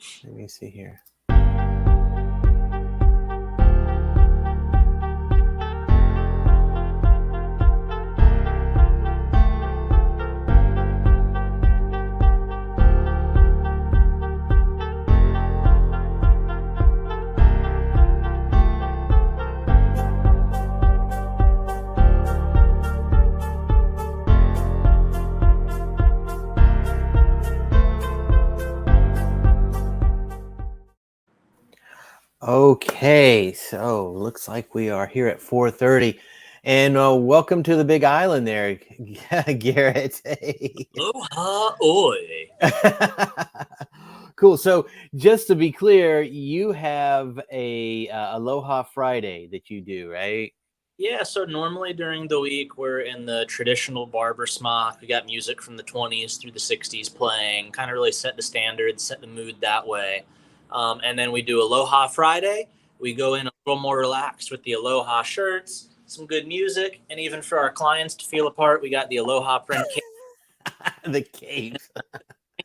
Let me see here. Okay, so looks like we are here at 4:30, and welcome to the Big Island there, Garrett. Hey. Aloha, oi. Cool. So just to be clear, you have a Aloha Friday that you do, right? Yeah, so normally during the week, we're in the traditional barber smock. We got music from the 20s through the 60s playing, kind of really set the standard, set the mood that way. And then we do Aloha Friday. We go in a little more relaxed with the Aloha shirts, some good music, and even for our clients to feel apart, we got the Aloha print cape. The capes.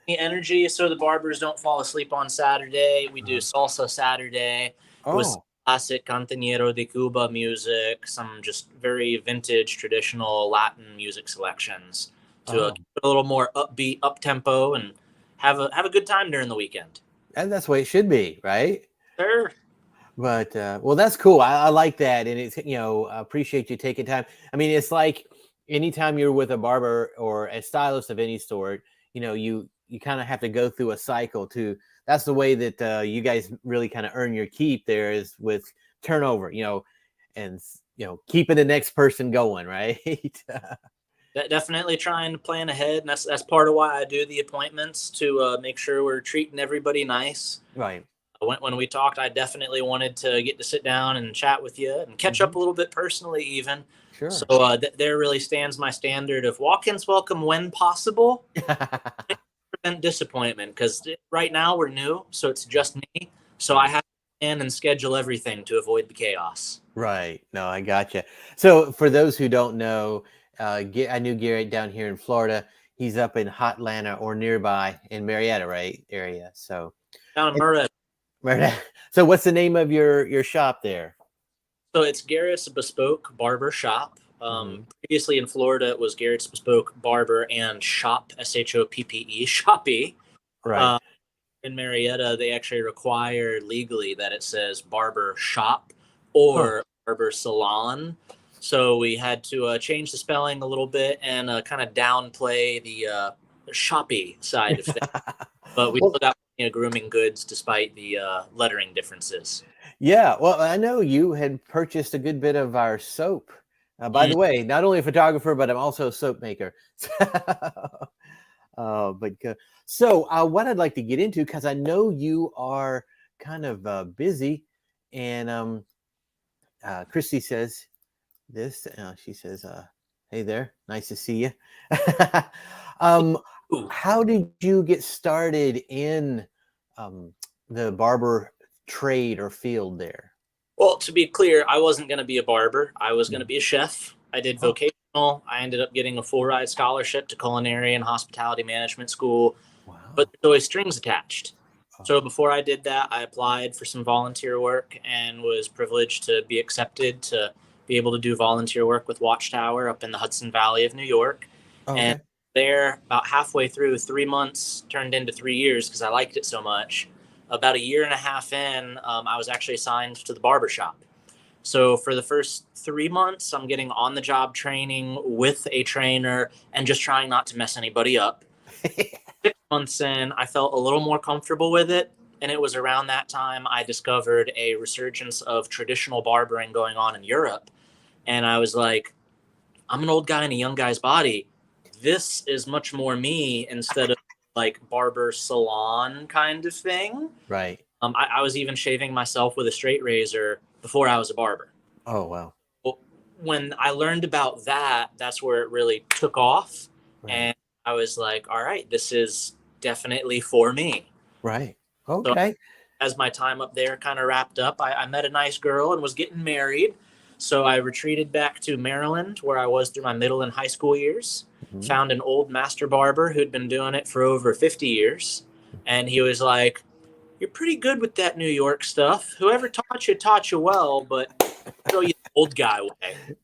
Energy so the barbers don't fall asleep on Saturday. We do salsa Saturday with some Oh, classic Cantanero de Cuba music, some just very vintage traditional Latin music selections to oh, keep it a little more upbeat, up tempo, and have a good time during the weekend. and that's the way it should be, right? Sure. But well, that's cool. I like that, and it's I appreciate you taking time. I mean, it's like anytime you're with a barber or a stylist of any sort, you kind of have to go through a cycle to. That's the way that you guys really kind of earn your keep. There is with turnover, and keeping the next person going, right? Definitely trying to plan ahead, and that's part of why I do the appointments to make sure we're treating everybody nice. Right. When we talked, I definitely wanted to get to sit down and chat with you and catch up Mm-hmm. a little bit personally, even. So Sure. there really stands my standard of walk-ins welcome when possible, prevent disappointment. Because right now we're new, so it's just me. So I have to plan and schedule everything to avoid the chaos. Right. No, I gotcha. So for those who don't know, I knew Garrett down here in Florida. He's up in Hotlanta or nearby in Marietta, right area. So, Down in Murray. Marietta. So what's the name of your shop there? So it's Garrett's Bespoke Barber Shop. Hmm. Previously in Florida, it was Garrett's Bespoke Barber and Shop, Shoppe, Shoppe. Right. Uh, in Marietta, they actually require legally that it says barber shop Huh. or barber salon. So we had to change the spelling a little bit and kind of downplay the shoppy side of things. But we Well, still got grooming goods despite the lettering differences. yeah. Well, I know you had purchased a good bit of our soap. By Mm. the way, not only a photographer, but I'm also a soap maker. But so what I'd like to get into, because I know you are kind of busy, and Christy says this. She says, "Hey there, nice to see you." um, Ooh. how did you get started in um, the barber trade or field there? Well, to be clear, I wasn't going to be a barber. I was going to Mm. be a chef. I did Oh, vocational. I ended up getting a full ride scholarship to culinary and hospitality management school, but wow. there's always strings attached. Oh, So before I did that, I applied for some volunteer work and was privileged to be accepted to be able to do volunteer work with Watchtower up in the Hudson Valley of New York. And okay. there, about halfway through, 3 months turned into 3 years because I liked it so much. About a year and a half in, I was actually assigned to the barber shop. So for the first 3 months, I'm getting on the job training with a trainer and just trying not to mess anybody up. 6 months in, I felt a little more comfortable with it. And it was around that time I discovered a resurgence of traditional barbering going on in Europe. And I was like, I'm an old guy in a young guy's body. This is much more me instead of like barber salon kind of thing. Right. I was even shaving myself with a straight razor before I was a barber. Oh, wow. Well, when I learned about that, that's where it really took off. Right. And I was like, all right, this is definitely for me. Right. So Okay. as my time up there kind of wrapped up, I met a nice girl and was getting married. So I retreated back to Maryland, where I was through my middle and high school years. Mhm. Found an old master barber who'd been doing it for over 50 years. And he was like, you're pretty good with that New York stuff. Whoever taught you well, but show you the old guy way.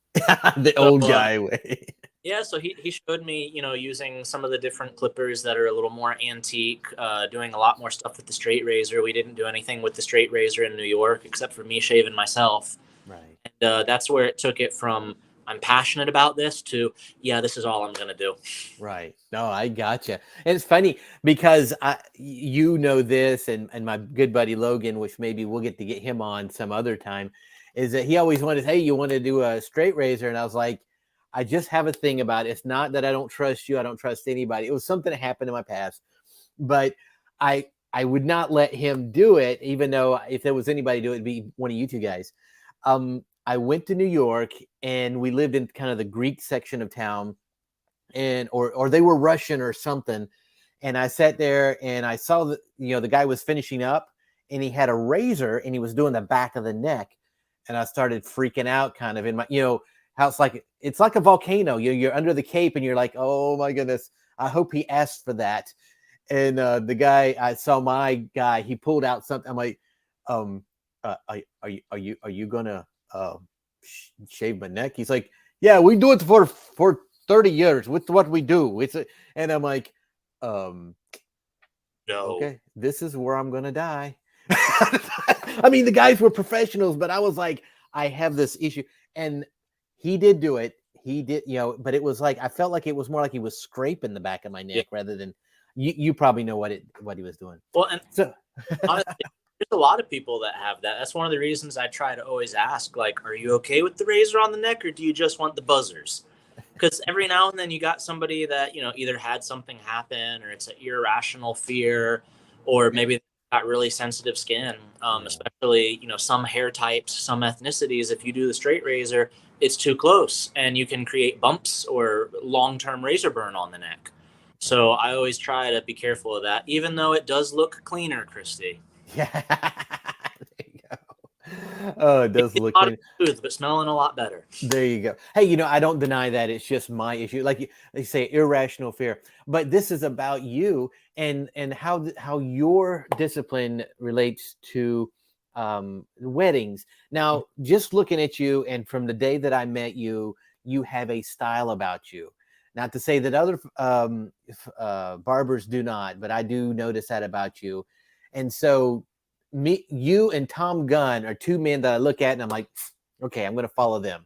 The So, old guy way. yeah, so he showed me, using some of the different clippers that are a little more antique, doing a lot more stuff with the straight razor. We didn't do anything with the straight razor in New York except for me shaving myself. Right. And that's where it took it from I'm passionate about this to, yeah, this is all I'm going to do. Right. No, I gotcha. And it's funny because this, and my good buddy Logan, which maybe we'll get him on some other time, is that he always wanted, hey, you want to do a straight razor? And I was like, I just have a thing about it. It's not that I don't trust you. I don't trust anybody. It was something that happened in my past, but I would not let him do it, even though if there was anybody to do it, it'd be one of you two guys. I went to New York and we lived in kind of the Greek section of town, and or they were Russian or something. And I sat there and I saw that, the guy was finishing up and he had a razor and he was doing the back of the neck. And I started freaking out kind of in my, how it's like a volcano. You're under the cape and you're like, oh my goodness, I hope he asked for that. And the guy, I saw my guy, he pulled out something. I'm like, are you gonna shave my neck? He's like, yeah, we do it for 30 years. With what we do. And I'm like, No. Okay, this is where I'm gonna die. I mean, the guys were professionals, but I was like, I have this issue. And he did do it. He did, but it was like, I felt like it was more like he was scraping the back of my neck rather than you probably know what he was doing. Well, and so honestly, there's a lot of people that have that. That's one of the reasons I try to always ask, like, are you okay with the razor on the neck or do you just want the buzzers? Because every now and then you got somebody that, either had something happen or it's an irrational fear, or maybe got really sensitive skin, especially, some hair types, some ethnicities. If you do the straight razor, it's too close and you can create bumps or long-term razor burn on the neck. So I always try to be careful of that, even though it does look cleaner, Christy. Yeah. There you go. Oh, it does look clean. Smooth, but smelling a lot better. There you go. Hey, I don't deny that it's just my issue. Like they say, irrational fear. But this is about you and how your discipline relates to weddings. Now, just looking at you, and from the day that I met you, you have a style about you. Not to say that other barbers do not, but I do notice that about you. And so you and Tom Gunn are two men that I look at and I'm like, okay, I'm going to follow them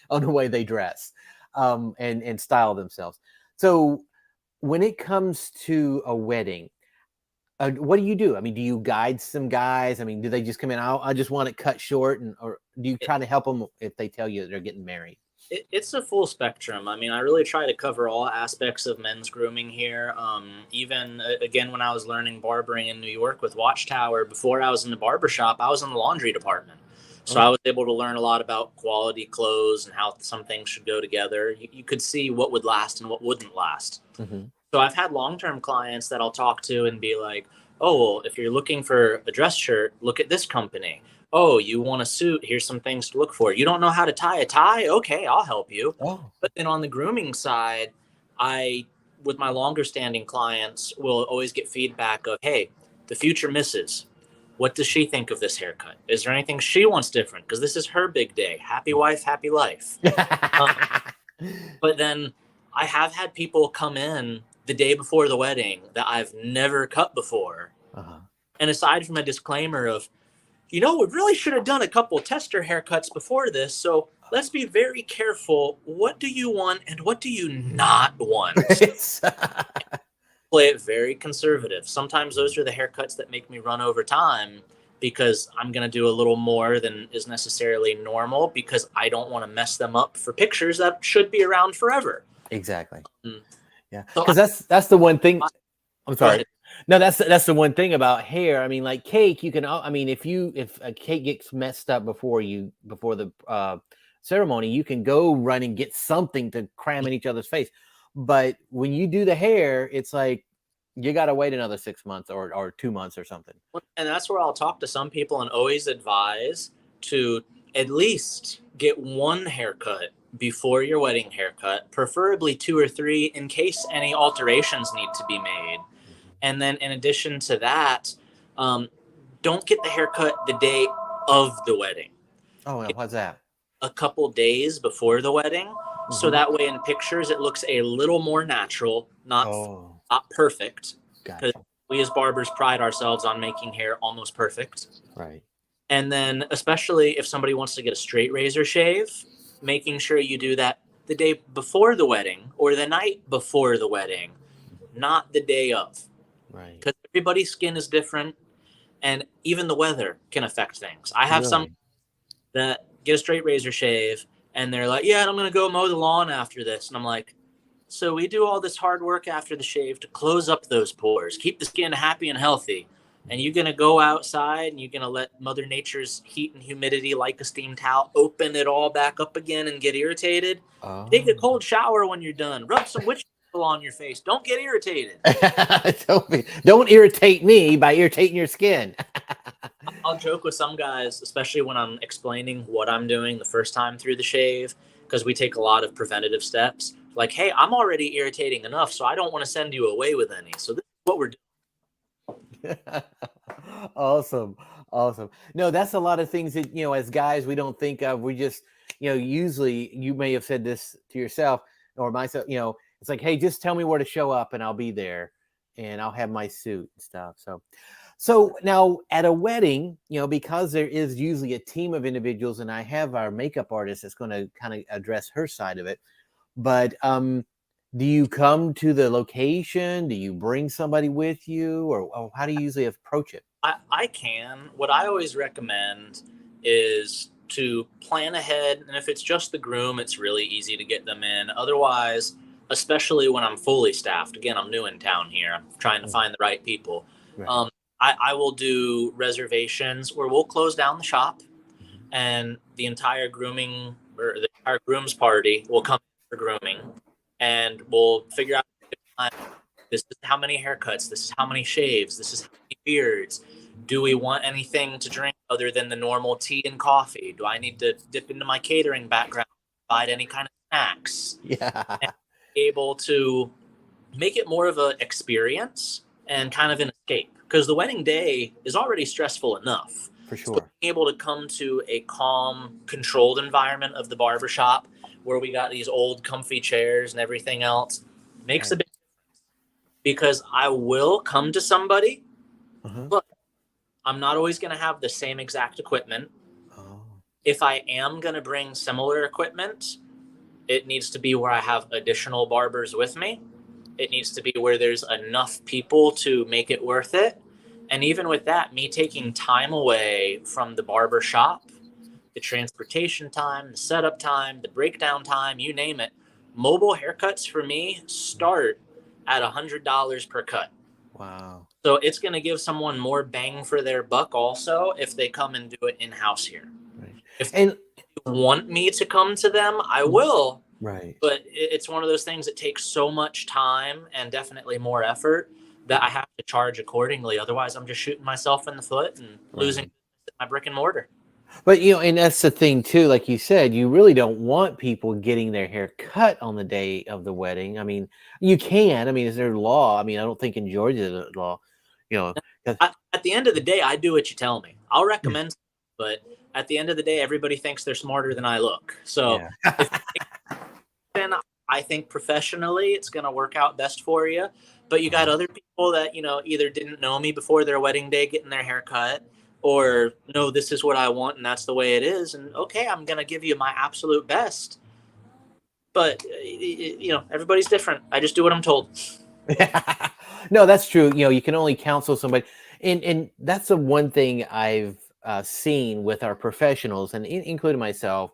on the way they dress and style themselves. So when it comes to a wedding, what do you do? I mean, do you guide some guys? I mean, do they just come in, I just want it cut short, or do you try to help them if they tell you they're getting married? It's a full spectrum. I mean, I really try to cover all aspects of men's grooming here. Even, again, when I was learning barbering in New York with Watchtower, before I was in the barbershop, I was in the laundry department. So I was able to learn a lot about quality clothes and how some things should go together. You could see what would last and what wouldn't last. Mm-hmm. So I've had long-term clients that I'll talk to and be like, oh, well, if you're looking for a dress shirt, look at this company. Oh, you want a suit? Here's some things to look for. You don't know how to tie a tie? Okay, I'll help you. Oh. But then on the grooming side, with my longer standing clients, will always get feedback of, hey, the future missus, what does she think of this haircut? Is there anything she wants different? Because this is her big day. Happy wife, happy life. But then I have had people come in the day before the wedding that I've never cut before. Uh-huh. And aside from a disclaimer of, we really should have done a couple tester haircuts before this. So let's be very careful. What do you want and what do you not want? Play it very conservative. Sometimes those are the haircuts that make me run over time because I'm going to do a little more than is necessarily normal because I don't want to mess them up for pictures that should be around forever. Exactly. Yeah. Because that's the one thing. I'm sorry. No, that's the one thing about hair. I mean, like cake, you can. I mean, if a cake gets messed up before the ceremony, you can go run and get something to cram in each other's face. But when you do the hair, it's like you got to wait another 6 months or 2 months or something. And that's where I'll talk to some people and always advise to at least get one haircut before your wedding haircut, preferably 2 or 3 in case any alterations need to be made. And then in addition to that, Don't get the haircut the day of the wedding. Oh, well, what's that? A couple days before the wedding, so Mm-hmm. that way in pictures it looks a little more natural, Oh, not perfect, because gotcha. we as barbers pride ourselves on making hair almost perfect. Right. And then especially if somebody wants to get a straight razor shave, making sure you do that the day before the wedding or the night before the wedding, not the day of, Right. because everybody's skin is different and even the weather can affect things. I have some Really? that get a straight razor shave and they're like, yeah, and I'm going to go mow the lawn after this. And I'm like, so we do all this hard work after the shave to close up those pores, keep the skin happy and healthy. And you're going to go outside and you're going to let Mother Nature's heat and humidity, like a steam towel, open it all back up again and get irritated. Take a Oh. cold shower when you're done. Rub some witch hazel on your face. Don't get irritated. Don't irritate me by irritating your skin. I'll joke with some guys, especially when I'm explaining what I'm doing the first time through the shave, because we take a lot of preventative steps. Like, hey, I'm already irritating enough, so I don't want to send you away with any. So this is what we're doing. Awesome. Awesome. No, that's a lot of things that, as guys, we don't think of. We just, usually you may have said this to yourself or myself, it's like, hey, just tell me where to show up and I'll be there and I'll have my suit and stuff. So now at a wedding, because there is usually a team of individuals and I have our makeup artist that's going to kind of address her side of it. But do you come to the location? Do you bring somebody with you, or how do you usually approach it? I can. What I always recommend is to plan ahead. And if it's just the groom, it's really easy to get them in. Otherwise, especially when I'm fully staffed, again, I'm new in town here, I'm trying to find the right people. Right. I will do reservations where we'll close down the shop and the entire grooming or the entire groom's party will come for grooming and we'll figure out this is how many haircuts, this is how many shaves, this is how many beards. Do we want anything to drink other than the normal tea and coffee? Do I need to dip into my catering background, provide any kind of snacks? Yeah. And be able to make it more of an experience and kind of an escape, because the wedding day is already stressful enough. For So sure. being able to come to a calm, controlled environment of the barbershop where we got these old comfy chairs and everything else makes a big difference, because I will come to somebody, but I'm not always going to have the same exact equipment. Oh. If I am going to bring similar equipment, it needs to be where I have additional barbers with me. It needs to be where there's enough people to make it worth it. And even with that, me taking time away from the barber shop, the transportation time, the setup time, the breakdown time, you name it, mobile haircuts for me start at $100 per cut. Wow. So it's going to give someone more bang for their buck also if they come and do it in-house here. Right. If they want me to come to them, I will. Right. But it's one of those things that takes so much time and definitely more effort that I have to charge accordingly. Otherwise, I'm just shooting myself in the foot and losing my brick and mortar. But and that's the thing too. Like you said, you really don't want people getting their hair cut on the day of the wedding. I mean, you can. I mean, is there law? I mean, I don't think in Georgia the law. At the end of the day, I do what you tell me. I'll recommend, but at the end of the day, everybody thinks they're smarter than I look. So then I think professionally it's going to work out best for you. But you got other people that, either didn't know me before their wedding day getting their hair cut, or no, this is what I want and that's the way it is. And okay, I'm going to give you my absolute best. But, everybody's different. I just do what I'm told. No, that's true. You can only counsel somebody. And that's the one thing I've seen with our professionals, and including myself,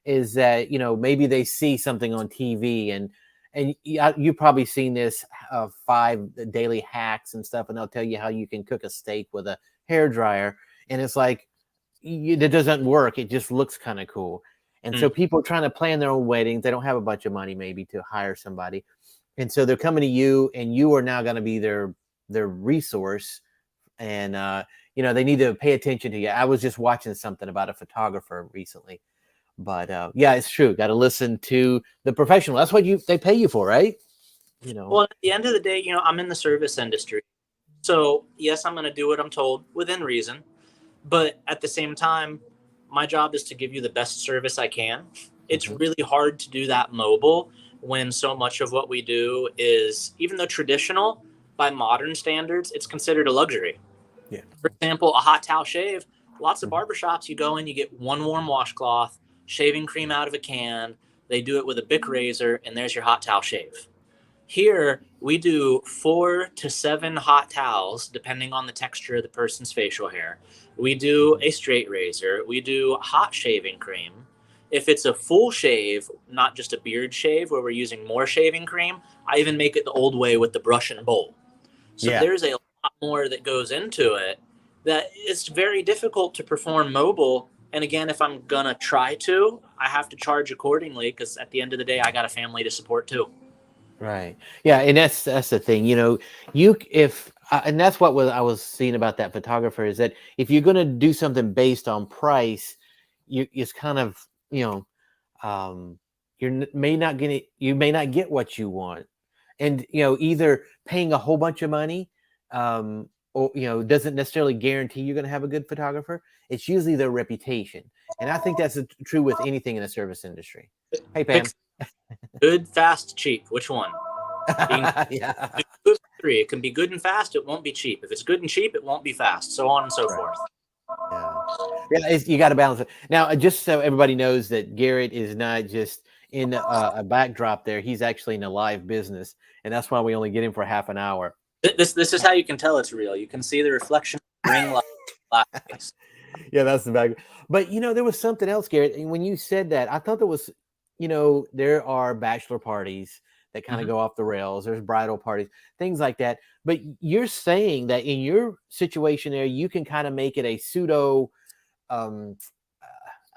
is that maybe they see something on TV and you've probably seen this 5 daily hacks and stuff, and they'll tell you how you can cook a steak with a hair dryer, and it's like it doesn't work. It just looks kind of cool. And so people are trying to plan their own weddings. They don't have a bunch of money maybe to hire somebody, and so they're coming to you, and you are now going to be their resource, and they need to pay attention to you. I was just watching something about a photographer recently. But yeah, it's true. Got to listen to the professional. That's what they pay you for, right? Well, at the end of the day, I'm in the service industry. So yes, I'm going to do what I'm told within reason, but at the same time, my job is to give you the best service I can. It's Hmm. really hard to do that mobile when so much of what we do is, even though traditional by modern standards, it's considered a luxury. Yeah. For example, a hot towel shave. Lots of Hmm. barbershops, you go in, you get one warm washcloth, shaving cream out of a can. They do it with a Bic razor, and there's your hot towel shave. Here, we do 4 to 7 hot towels, depending on the texture of the person's facial hair. We do Hmm. a straight razor. We do hot shaving cream. If it's a full shave, not just a beard shave where we're using more shaving cream, I even make it the old way with the brush and bowl. So Yeah. there's a lot more that goes into it that it's very difficult to perform mobile. And again, if I'm going to try to, I have to charge accordingly because at the end of the day, I got a family to support too. Right. Yeah, and that's the thing. You if and that's what I was seeing about that photographer is that if you're going to do something based on price, it's kind of um, you may not get what you want, and either paying a whole bunch of money, or doesn't necessarily guarantee you're going to have a good photographer. It's usually their reputation, and I think that's true with anything in the service industry. Hey, Pick Pam. good, fast, cheap. Which one? Being Yeah. good for three. It can be good and fast. It won't be cheap. If it's good and cheap, it won't be fast. So on and so Right. forth. Yeah. Yeah, you got to balance it. Now, just so everybody knows that Garrett is not just in a backdrop there. He's actually in a live business, and that's why we only get him for half an hour. This is how you can tell it's real. You can see the reflection of the ring light. Yeah, that's the back. But there was something else, Garrett. And when you said that, I thought there was, there are bachelor parties that kind of Mm-hmm. go off the rails. There's bridal parties, things like that. But you're saying that in your situation there, you can kind of make it a pseudo um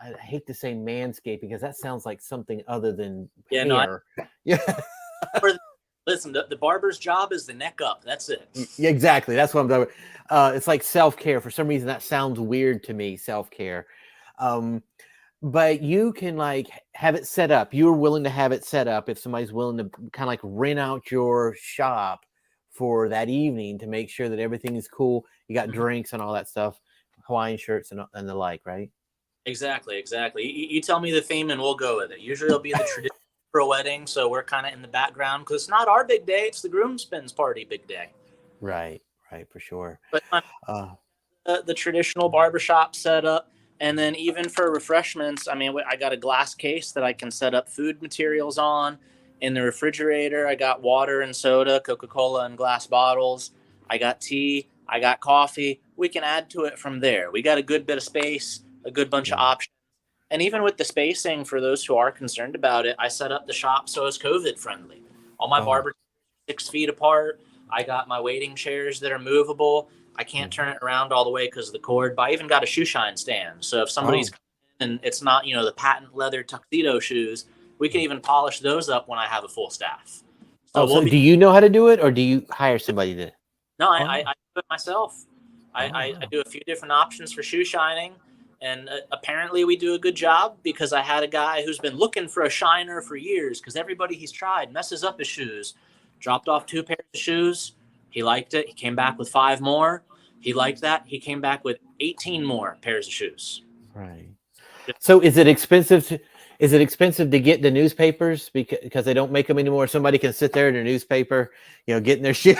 I hate to say manscape because that sounds like something other than Yeah, no. hair. Yeah. Listen, the barber's job is the neck up. That's it. Yeah, exactly. That's what I'm talking about. It's like self-care. For some reason, that sounds weird to me, self-care. Um, but you can like have it set up. You're willing to have it set up if somebody's willing to kind of like rent out your shop for that evening to make sure that everything is cool. You got Mhm. drinks and all that stuff, Hawaiian shirts and the like, right? Exactly. You tell me the theme and we'll go with it. Usually it'll be the tradition for a wedding, so we're kind of in the background because it's not our big day; it's the groomsmen's party big day. Right, right, for sure. But Uh, the traditional barbershop setup. And then even for refreshments, I mean, I got a glass case that I can set up food materials on. In the refrigerator, I got water and soda, Coca-Cola and glass bottles. I got tea, I got coffee. We can add to it from there. We got a good bit of space, a good bunch of yeah. options. And even with the spacing, for those who are concerned about it, I set up the shop so it's COVID friendly. All my Oh. barbers are 6 feet apart. I got my waiting chairs that are movable. I can't Mhm. turn it around all the way because of the cord, but I even got a shoe shine stand. So if somebody's Oh. coming in and it's not, the patent leather tuxedo shoes, we can even polish those up when I have a full staff. So Oh, we'll so be do you know how to do it, or do you hire somebody to? no, Oh. I do it myself. Oh, I wow. do a few different options for shoe shining, and apparently we do a good job because I had a guy who's been looking for a shiner for years because everybody he's tried messes up his shoes. Dropped off 2 pairs of shoes. He liked it. He came back with 5 more. He liked that. He came back with 18 more pairs of shoes. Right. So is it expensive to get the newspapers because they don't make them anymore? Somebody can sit there in their newspaper, getting their shit.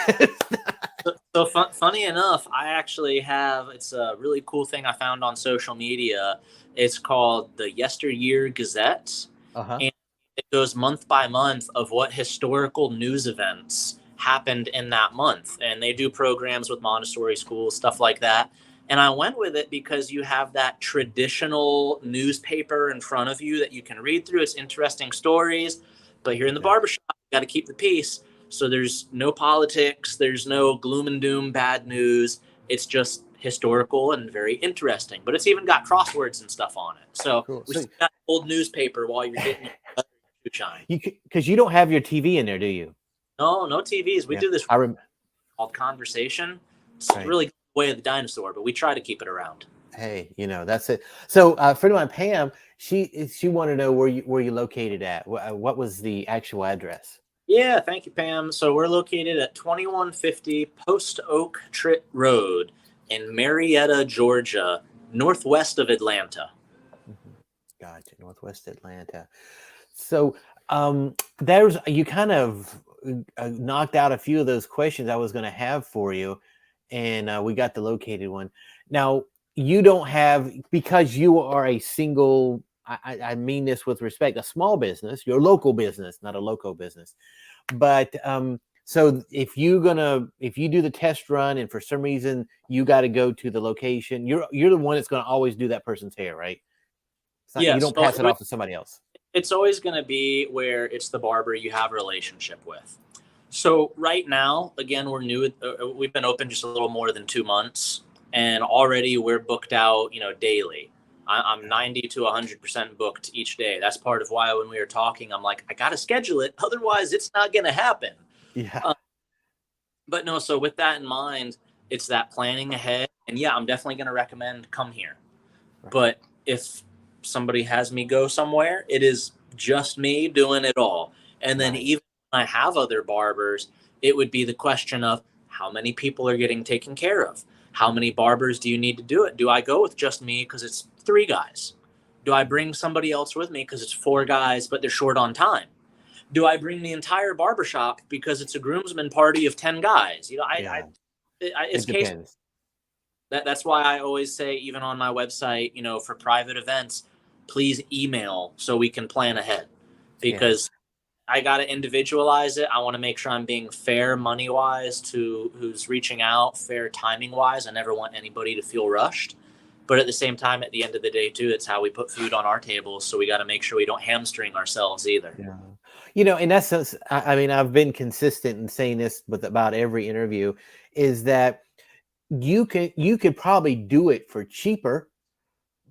So funny enough, I actually have. It's a really cool thing I found on social media. It's called the Yesteryear Gazette, Uh-huh. and it goes month by month of what historical news events happened in that month, and they do programs with Montessori schools, stuff like that. And I went with it because you have that traditional newspaper in front of you that you can read through. It's interesting stories, but here in the Yeah. barbershop, you got to keep the peace. So there's no politics, there's no gloom and doom, bad news. It's just historical and very interesting. But it's even got crosswords and stuff on it. So Cool. we So still got old newspaper while you're getting your shoe shine. because you don't have your TV in there, do you? No TVs. We Yeah. do this I rem called conversation. It's Right. really the way of the dinosaur, but we try to keep it around. Hey, that's it. So, a friend of mine, Pam, she wanted to know where you located at. What was the actual address? Yeah, thank you, Pam. So we're located at 2150 Post Oak Tritt Road in Marietta, Georgia, northwest of Atlanta. Mhm. Gotcha, Northwest Atlanta. So there's you kind of knocked out a few of those questions I was going to have for you, and we got the located one. Now you don't have because you are a single. I mean this with respect, a small business, your local business, not a local business. But so if you do the test run and for some reason you got to go to the location, you're the one that's going to always do that person's hair, right? It's not, you Yes, don't pass it off to somebody else. it's always going to be where it's the barber you have a relationship with. So right now, again, we're new. We've been open just a little more than 2 months, and already we're booked out, daily. I'm 90 to 100% booked each day. That's part of why when we were talking, I'm like, I got to schedule it. Otherwise, it's not going to happen. Yeah. Uh, but no, so with that in mind, it's that planning ahead. And yeah, I'm definitely going to recommend come here. Right. But if somebody has me go somewhere, it is just me doing it all. And then Right. even when I have other barbers, it would be the question of how many people are getting taken care of? How many barbers do you need to do it? Do I go with just me because it's 3 guys? Do I bring somebody else with me because it's 4 guys, but they're short on time? Do I bring the entire barbershop because it's a groomsmen party of 10 guys? Yeah. It's It case depends. that's why I always say, even on my website, for private events, please email so we can plan ahead, Yeah. because I got to individualize it. I want to make sure I'm being fair money wise to who's reaching out, fair timing wise. I never want anybody to feel rushed. But at the same time, at the end of the day, too, it's how we put food on our tables. So we got to make sure we don't hamstring ourselves either. Yeah. In essence, I mean, I've been consistent in saying this with about every interview, is that you could probably do it for cheaper,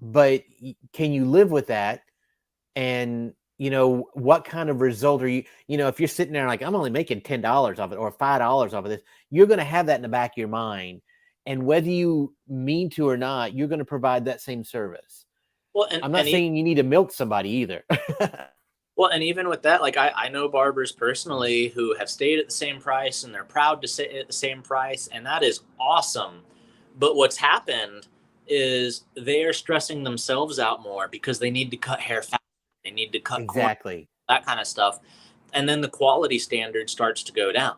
but can you live with that? And what kind of result are if you're sitting there like, I'm only making $10 of it or $5 of this, you're going to have that in the back of your mind, and whether you mean to or not, you're going to provide that same service. Well, I'm not saying you need to milk somebody either. and even with that, like I know barbers personally who have stayed at the same price and they're proud to stay at the same price, and that is awesome. But what's happened is they are stressing themselves out more because they need to cut hair fast, they need to cut corners, Exactly. that kind of stuff, and then the quality standard starts to go down.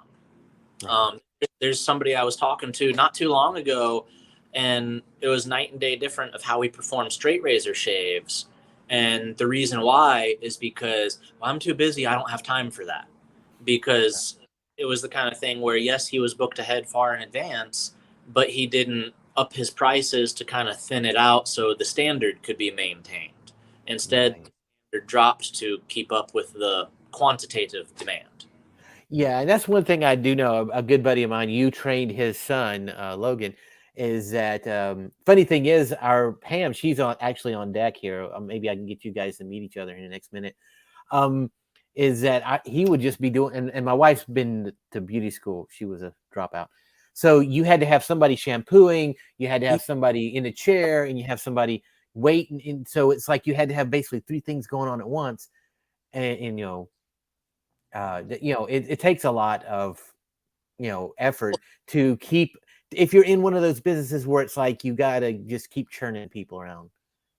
Right. Um, there's somebody I was talking to not too long ago, and it was night and day different of how we perform straight razor shaves. And the reason why is because, well, I'm too busy. I don't have time for that. Because it was the kind of thing where, yes, he was booked ahead far in advance, but he didn't up his prices to kind of thin it out so the standard could be maintained. Instead, Right. it dropped to keep up with the quantitative demand. Yeah, and that's one thing I do know. A good buddy of mine, you trained his son, Logan. Is that funny thing is, our Pam, she's actually on deck here. Maybe I can get you guys to meet each other in the next minute. Um, is that he would just be doing, and my wife's been to beauty school. She was a dropout. So you had to have somebody shampooing, you had to have somebody in a chair, and you have somebody waiting. And so it's like you had to have basically three things going on at once. And it takes a lot of effort to keep, if you're in one of those businesses where it's like you gotta just keep churning people around.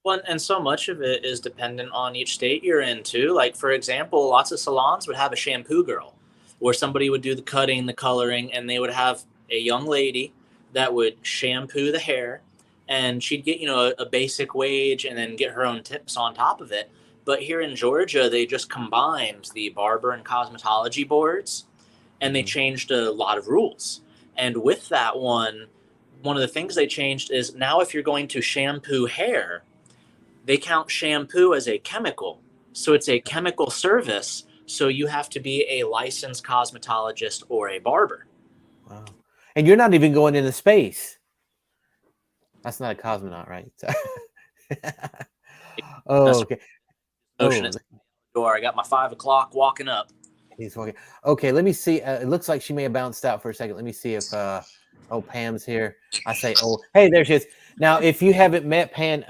Well, and so much of it is dependent on each state you're in too. Like, for example, lots of salons would have a shampoo girl where somebody would do the cutting, the coloring, and they would have a young lady that would shampoo the hair, and she'd get, a basic wage and then get her own tips on top of it. But here in Georgia, they just combined the barber and cosmetology boards, and they Mhm. changed a lot of rules. And with that one of the things they changed is now if you're going to shampoo hair, they count shampoo as a chemical. So it's a chemical service. So you have to be a licensed cosmetologist or a barber. Wow. And you're not even going into space. That's not a cosmonaut, right? Oh, That's okay. motion Oh, at the door. I got my 5 o'clock walking up. he's walking. Okay, let me see. It looks like she may have bounced out for a second. Let me see if Pam's here. I say, oh, hey, there she is. Now, if you haven't met Pam,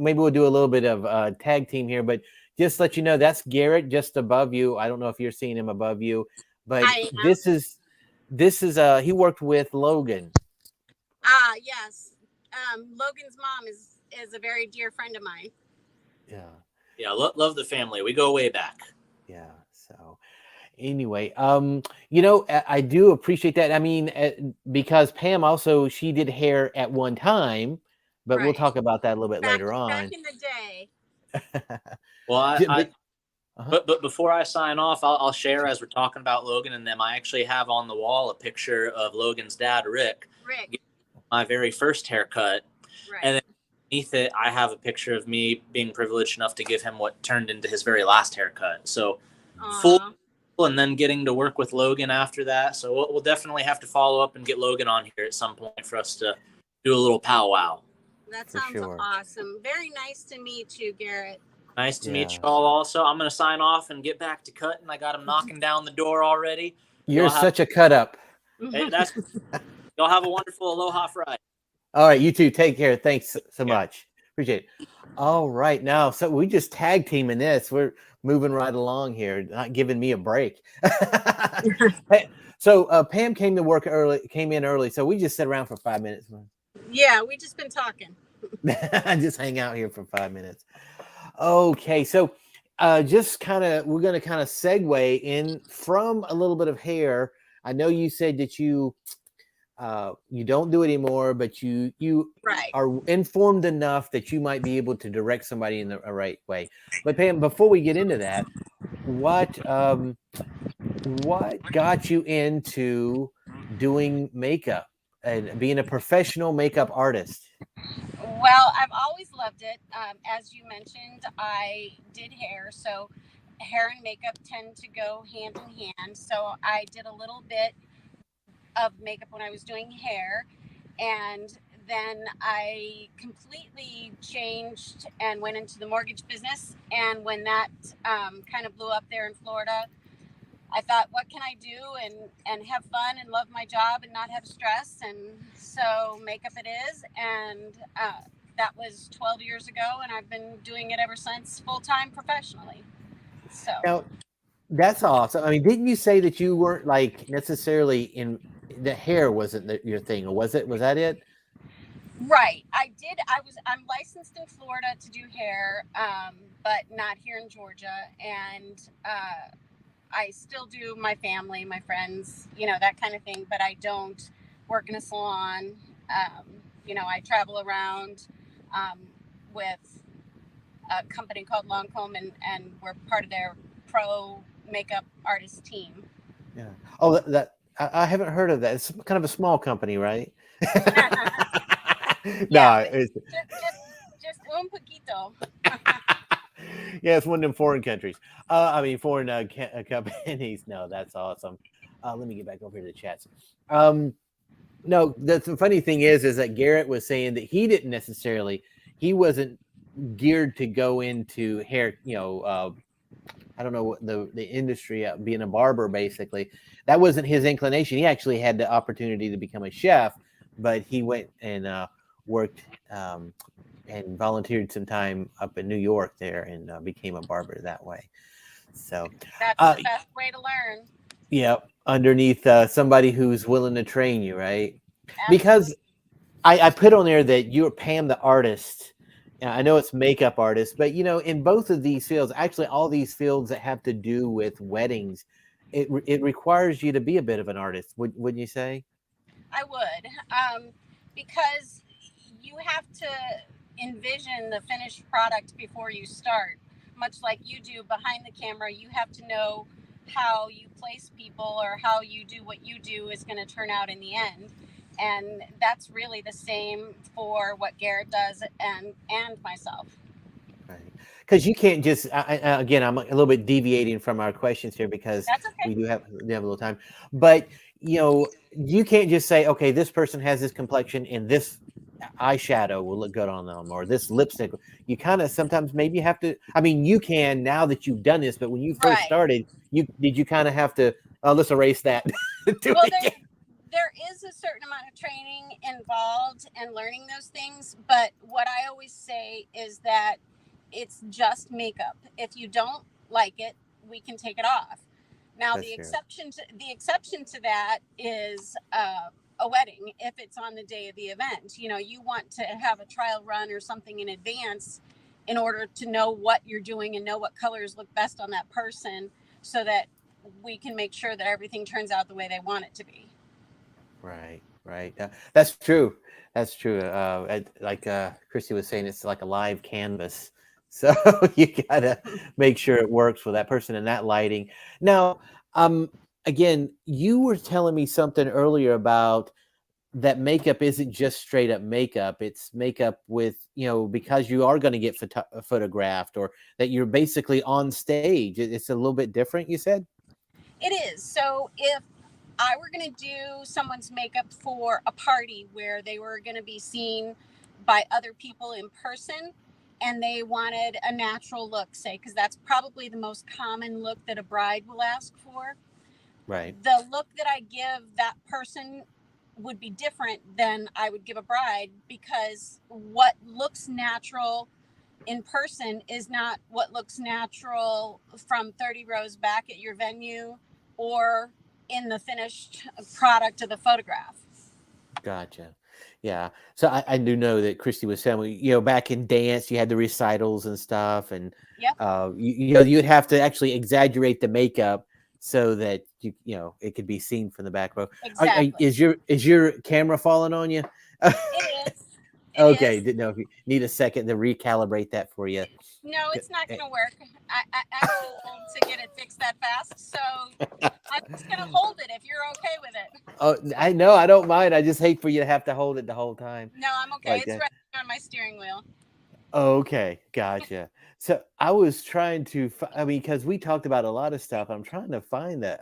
maybe we'll do a little bit of tag team here. But just let you know that's Garrett just above you. I don't know if you're seeing him above you, but I am. this is he worked with Logan. Yes. Logan's mom is a very dear friend of mine. Yeah. Yeah, love the family. We go way back. Yeah. So anyway, I do appreciate that. I mean, because Pam also she did hair at one time, but we'll Right. talk about that a little bit later Back on. in the day. Well, But, uh-huh. but before I sign off, I'll share as we're talking about Logan and them. I actually have on the wall a picture of Logan's dad, Rick, my very first haircut, Right. and then beneath it, I have a picture of me being privileged enough to give him what turned into his very last haircut. So full, and then getting to work with Logan after that. So we'll definitely have to follow up and get Logan on here at some point for us to do a little powwow. That sounds awesome. Very nice to meet you, Garrett. Nice to meet you all also. I'm going to sign off and get back to cutting. I got him knocking down the door already. You're such a cut up. Hey, y'all have a wonderful Aloha Friday. All right, you too. Take care. Thanks so much. Appreciate it. All right, now, so we just tag teaming this. We're moving right along here, not giving me a break. So Pam came in early, so we just sat around for 5 minutes. Yeah, we just been talking. Just hang out here for 5 minutes. Okay, so we're going to kind of segue in from a little bit of hair. I know you said that you don't do it anymore, but you are informed enough that you might be able to direct somebody in the right way. But Pam, before we get into that, what got you into doing makeup and being a professional makeup artist? Well, I've always loved it. As you mentioned, I did hair, so hair and makeup tend to go hand in hand. So I did a little bit of makeup when I was doing hair, and then I completely changed and went into the mortgage business. And when that kind of blew up there in Florida, I thought, what can I do and have fun and love my job and not have stress? And so makeup it is. And that was 12 years ago, and I've been doing it ever since, full-time professionally. So now, that's awesome. I mean, didn't you say that you weren't like necessarily in the hair wasn't your thing, or was that it? Right. I'm licensed in Florida to do hair, but not here in Georgia. And I still do my family, my friends, that kind of thing, but I don't work in a salon. I travel around with a company called Lancome, and we're part of their pro makeup artist team. Yeah. Oh, that I haven't heard of that. It's kind of a small company, right? Yeah, it's just un poquito. Yeah, it's one of them foreign countries. Foreign companies. No, that's awesome. Let me get back over to the chats. No, the funny thing is that Garrett was saying that he wasn't geared to go into hair. I don't know what the industry, being a barber, basically. That wasn't his inclination. He actually had the opportunity to become a chef, but he went and worked and volunteered some time up in New York there and became a barber that way. So that's the best way to learn. Yeah, underneath somebody who's willing to train you, right? Absolutely. Because I put on there that you're Pam the artist. I know it's makeup artist, but in both of these fields, actually all these fields that have to do with weddings, it requires you to be a bit of an artist. Wouldn't you say? I would, because you have to envision the finished product before you start. Much like you do behind the camera, you have to know how you place people or how you do what you do is going to turn out in the end. And that's really the same for what Garrett does and myself. Right. Because you can't just, again, I'm a little bit deviating from our questions here because that's okay. we do have a little time. But, you can't just say, okay, this person has this complexion and this eyeshadow will look good on them or this lipstick. You kind of sometimes maybe have to, you can now that you've done this, but when you first started, did you kind of have to, let's erase that. There is a certain amount of training involved in learning those things. But what I always say is that it's just makeup. If you don't like it, we can take it off. Now, That's true. the exception to that is a wedding. If it's on the day of the event, you want to have a trial run or something in advance in order to know what you're doing and know what colors look best on that person, so that we can make sure that everything turns out the way they want it to be. Right, right. That's true. That's true. Like Christy was saying, it's like a live canvas. So you gotta make sure it works for that person and that lighting. Now, again, you were telling me something earlier about that makeup isn't just straight up makeup. It's makeup with, because you are going to get photographed, or that you're basically on stage. It's a little bit different, you said? It is. So if I were going to do someone's makeup for a party where they were going to be seen by other people in person, and they wanted a natural look, say, because that's probably the most common look that a bride will ask for. Right. The look that I give that person would be different than I would give a bride, because what looks natural in person is not what looks natural from 30 rows back at your venue or in the finished product of the photograph. Gotcha. Yeah. So I do know that Christy was saying, back in dance, you had the recitals and stuff, and Yep. you'd have to actually exaggerate the makeup so that it could be seen from the back row. Exactly. Is your camera falling on you? It is. Okay, didn't know if you need a second to recalibrate that for you. No, it's not going to work. I'm too old to get it fixed that fast, so I'm just going to hold it if you're okay with it. Oh, I know. I don't mind. I just hate for you to have to hold it the whole time. No, I'm okay. Like It's that. right on my steering wheel. Okay, gotcha. So I was trying to, because we talked about a lot of stuff. I'm trying to find that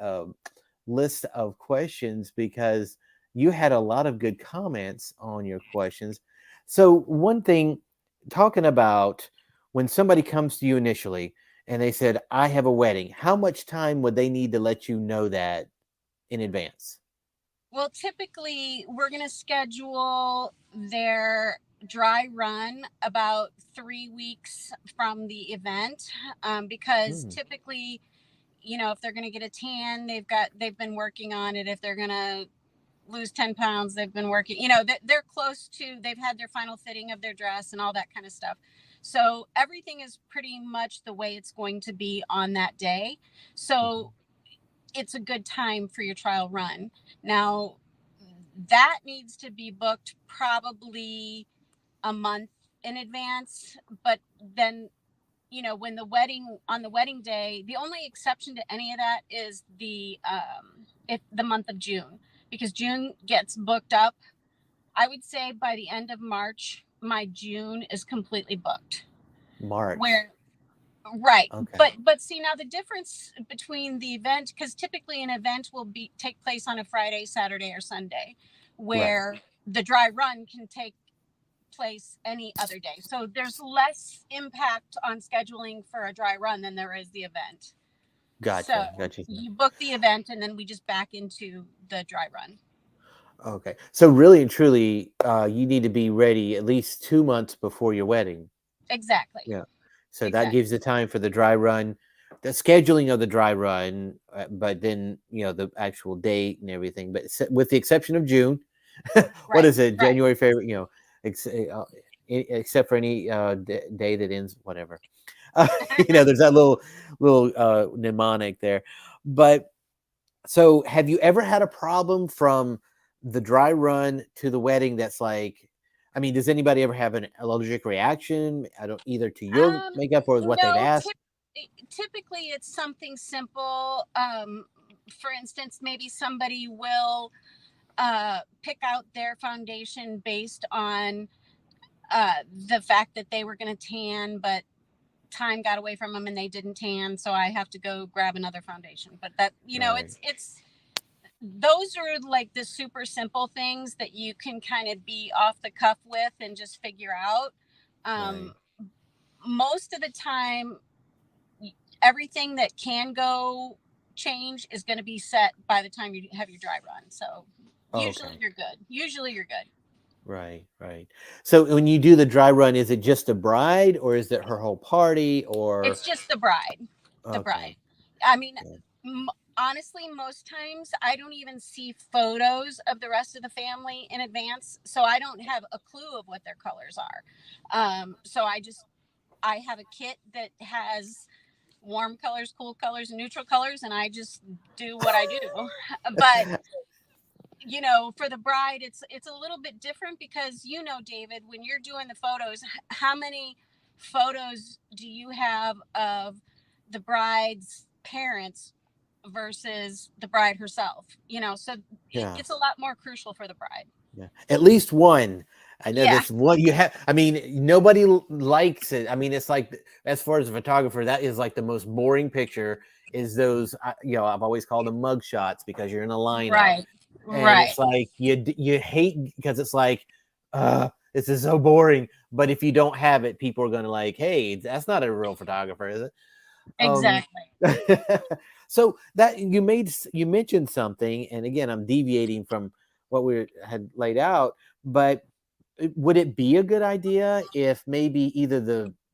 list of questions, because you had a lot of good comments on your questions. So one thing, talking about when somebody comes to you initially and they said, I have a wedding, how much time would they need to let you know that in advance? Well, typically we're going to schedule their dry run about 3 weeks from the event, because typically, if they're going to get a tan, they've been working on it. If they're going to lose 10 pounds, they've been working, they're close to, they've had their final fitting of their dress and all that kind of stuff. So everything is pretty much the way it's going to be on that day. So it's a good time for your trial run. Now, that needs to be booked probably a month in advance. But then, when on the wedding day, the only exception to any of that is the month of June, because June gets booked up. I would say by the end of March, my June is completely booked. March. Right. Okay. But see, now the difference between the event, because typically an event will take place on a Friday, Saturday, or Sunday, where the dry run can take place any other day. So there's less impact on scheduling for a dry run than there is the event. Gotcha. So Gotcha. you book the event and then we just back into the dry run. Okay. So really and truly, you need to be ready at least 2 months before your wedding. Exactly. Yeah. So that gives the time for the dry run, the scheduling of the dry run, but then, the actual date and everything. But with the exception of June, what is it? January, February, except for any day that ends, whatever. There's that little mnemonic there. But so have you ever had a problem from the dry run to the wedding that's like, does anybody ever have an allergic reaction? Either to your makeup or what they've asked? Typically it's something simple. For instance, maybe somebody will pick out their foundation based on the fact that they were going to tan, but time got away from them and they didn't tan, so I have to go grab another foundation. But that, it's those are like the super simple things that you can kind of be off the cuff with and just figure out. Most of the time, everything that can go change is going to be set by the time you have your dry run. So usually you're good. Right, right. So when you do the dry run, is it just the bride or is it her whole party or It's just the bride. The okay. bride. I mean, Yeah. honestly, most times I don't even see photos of the rest of the family in advance, so I don't have a clue of what their colors are. So I have a kit that has warm colors, cool colors, and neutral colors, and I just do what I do. But for the bride, it's a little bit different because David, when you're doing the photos, how many photos do you have of the bride's parents versus the bride herself? So Yeah. it's a lot more crucial for the bride. Yeah. At least one. I know Yeah. that's what you have. I mean, nobody likes it. I mean, it's like, as far as a photographer, that is like the most boring picture is those, I've always called them mug shots because you're in a lineup. Right. And Right. it's like, you hate because it's like, this is so boring. But if you don't have it, people are going to like, hey, that's not a real photographer, is it? Um, Exactly. so that you mentioned something, and again, I'm deviating from what we had laid out, but would it be a good idea if maybe either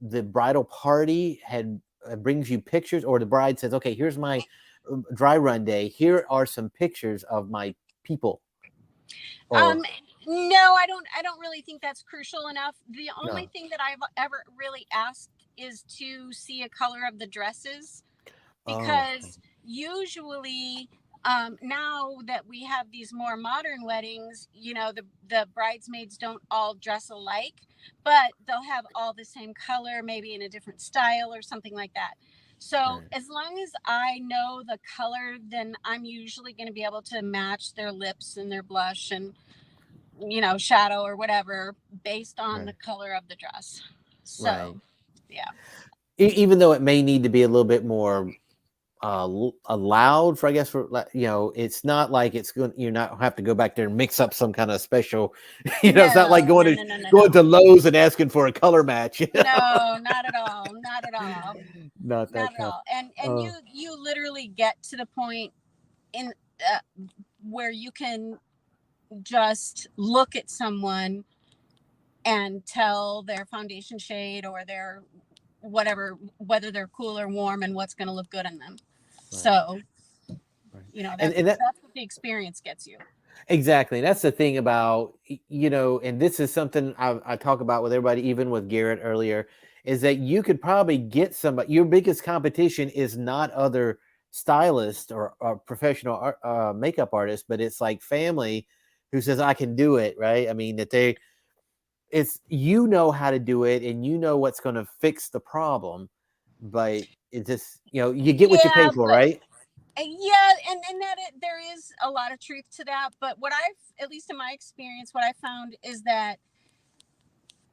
the bridal party had brings you pictures, or the bride says, okay, here's my dry run day. Here are some pictures of my people, or Um, no, I don't really think that's crucial enough. The only no? thing that I've ever really asked is to see a color of the dresses, Oh, because usually, now that we have these more modern weddings, the bridesmaids don't all dress alike, but they'll have all the same color, maybe in a different style or something like that. So right, as long as I know the color, then I'm usually going to be able to match their lips and their blush and shadow or whatever based on the right, color of the dress. right. So yeah. Even though it may need to be a little bit more allowed for, I guess, for it's not like it's going, you're not have to go back there and mix up some kind of special, it's not like No, no, no, no, no, going no. to Lowe's and asking for a color match. No, not at all. Not at all. Not Not that at tough. all. And uh, you literally get to the point in where you can just look at someone and tell their foundation shade or their whatever, whether they're cool or warm, and what's going to look good on them. right, So right. that's And that that's what the experience gets you. exactly, that's the thing about, and this is something I talk about with everybody, even with Garrett earlier, is that you could probably get somebody. Your biggest competition is not other stylists or professional makeup artists, but it's like family who says I can do it, right? I mean, it's, how to do it and what's going to fix the problem, but it just, you get what you pay Yeah, for, but right? yeah, and there is a lot of truth to that. But what I've, at least in my experience, what I found is that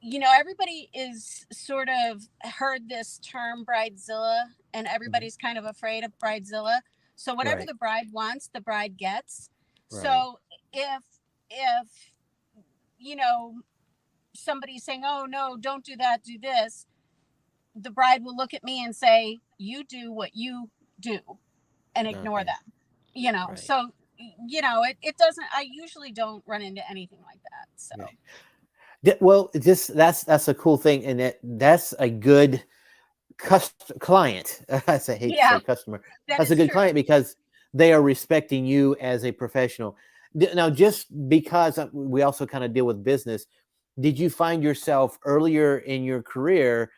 everybody is sort of heard this term bridezilla, and Mhm. everybody's kind of afraid of bridezilla. So whatever Right, the bride wants, the bride gets. right, So if you know somebody's saying, "Oh no, don't do that, do this," the bride will look at me and say, "You do what you do," and ignore okay, them. right, So it doesn't. I usually don't run into anything like that. So right. Well, just that's a cool thing, and that's a good client. Hate to yeah, say customer. that That's a is good true. client because they are respecting you as a professional. Now, just because we also kind of deal with business, did you find yourself earlier in your career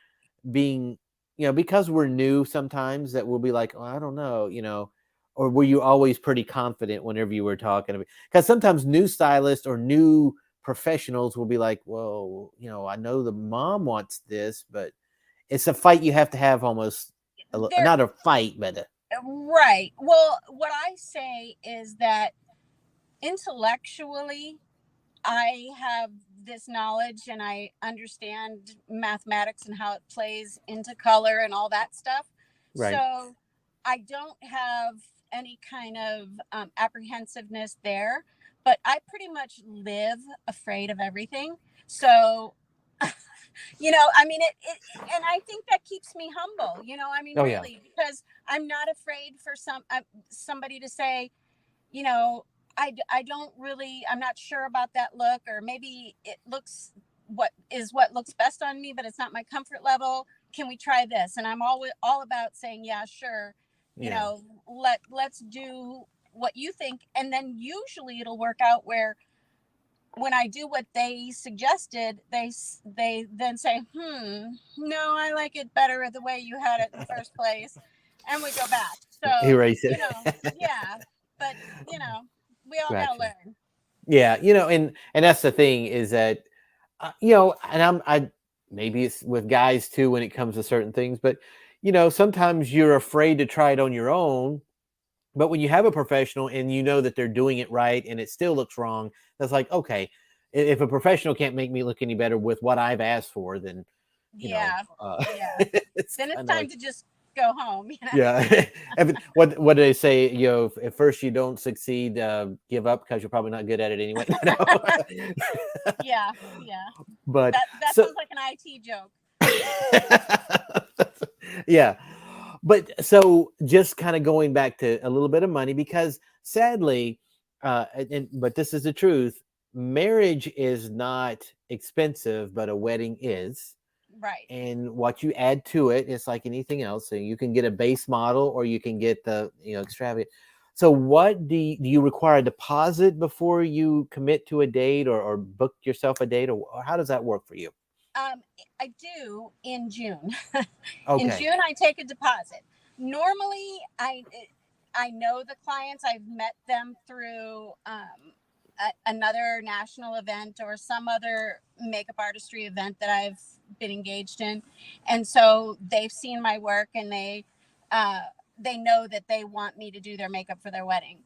being, because we're new sometimes that we'll be like, oh, I don't know, or were you always pretty confident whenever you were talking? Because sometimes new stylists or new professionals will be like, well, I know the mom wants this, but it's a fight you have to have almost, There, not a fight, but right. Well, what I say is that intellectually, I have this knowledge and I understand mathematics and how it plays into color and all that stuff. right, So I don't have any kind of apprehensiveness there, but I pretty much live afraid of everything. So, I mean, and I think that keeps me humble, I mean, oh yeah, really, because I'm not afraid for somebody to say, you know, I don't really, I'm not sure about that look, or maybe it looks what looks best on me, but it's not my comfort level. Can we try this? And I'm always all about saying, yeah, sure. Yeah. Let's do what you think. And then usually it'll work out where when I do what they suggested, they then say, no, I like it better the way you had it in the first place. And we go back. So, Erase it. Yeah, but we all got to Gotcha. learn. Yeah, and that's the thing is that and I maybe it's with guys too when it comes to certain things, but sometimes you're afraid to try it on your own. But when you have a professional and you know that they're doing it right and it still looks wrong, that's like, okay, if a professional can't make me look any better with what I've asked for, then Yeah. it's Then it's kind of time like, to just go home. yeah. What do they say? If first you don't succeed, give up because you're probably not good at it anyway. Yeah. But That so sounds like an IT joke. yeah. But so just kind of going back to a little bit of money, because sadly, but this is the truth, marriage is not expensive, but a wedding is. Right. And what you add to it, it's like anything else. So you can get a base model or you can get the extravagant. So what do you require a deposit before you commit to a date or book yourself a date, or how does that work for you? I do in June. In Okay. June, I take a deposit. Normally, I know the clients. I've met them through another national event or some other makeup artistry event that I've been engaged in, and so they've seen my work and they know that they want me to do their makeup for their wedding.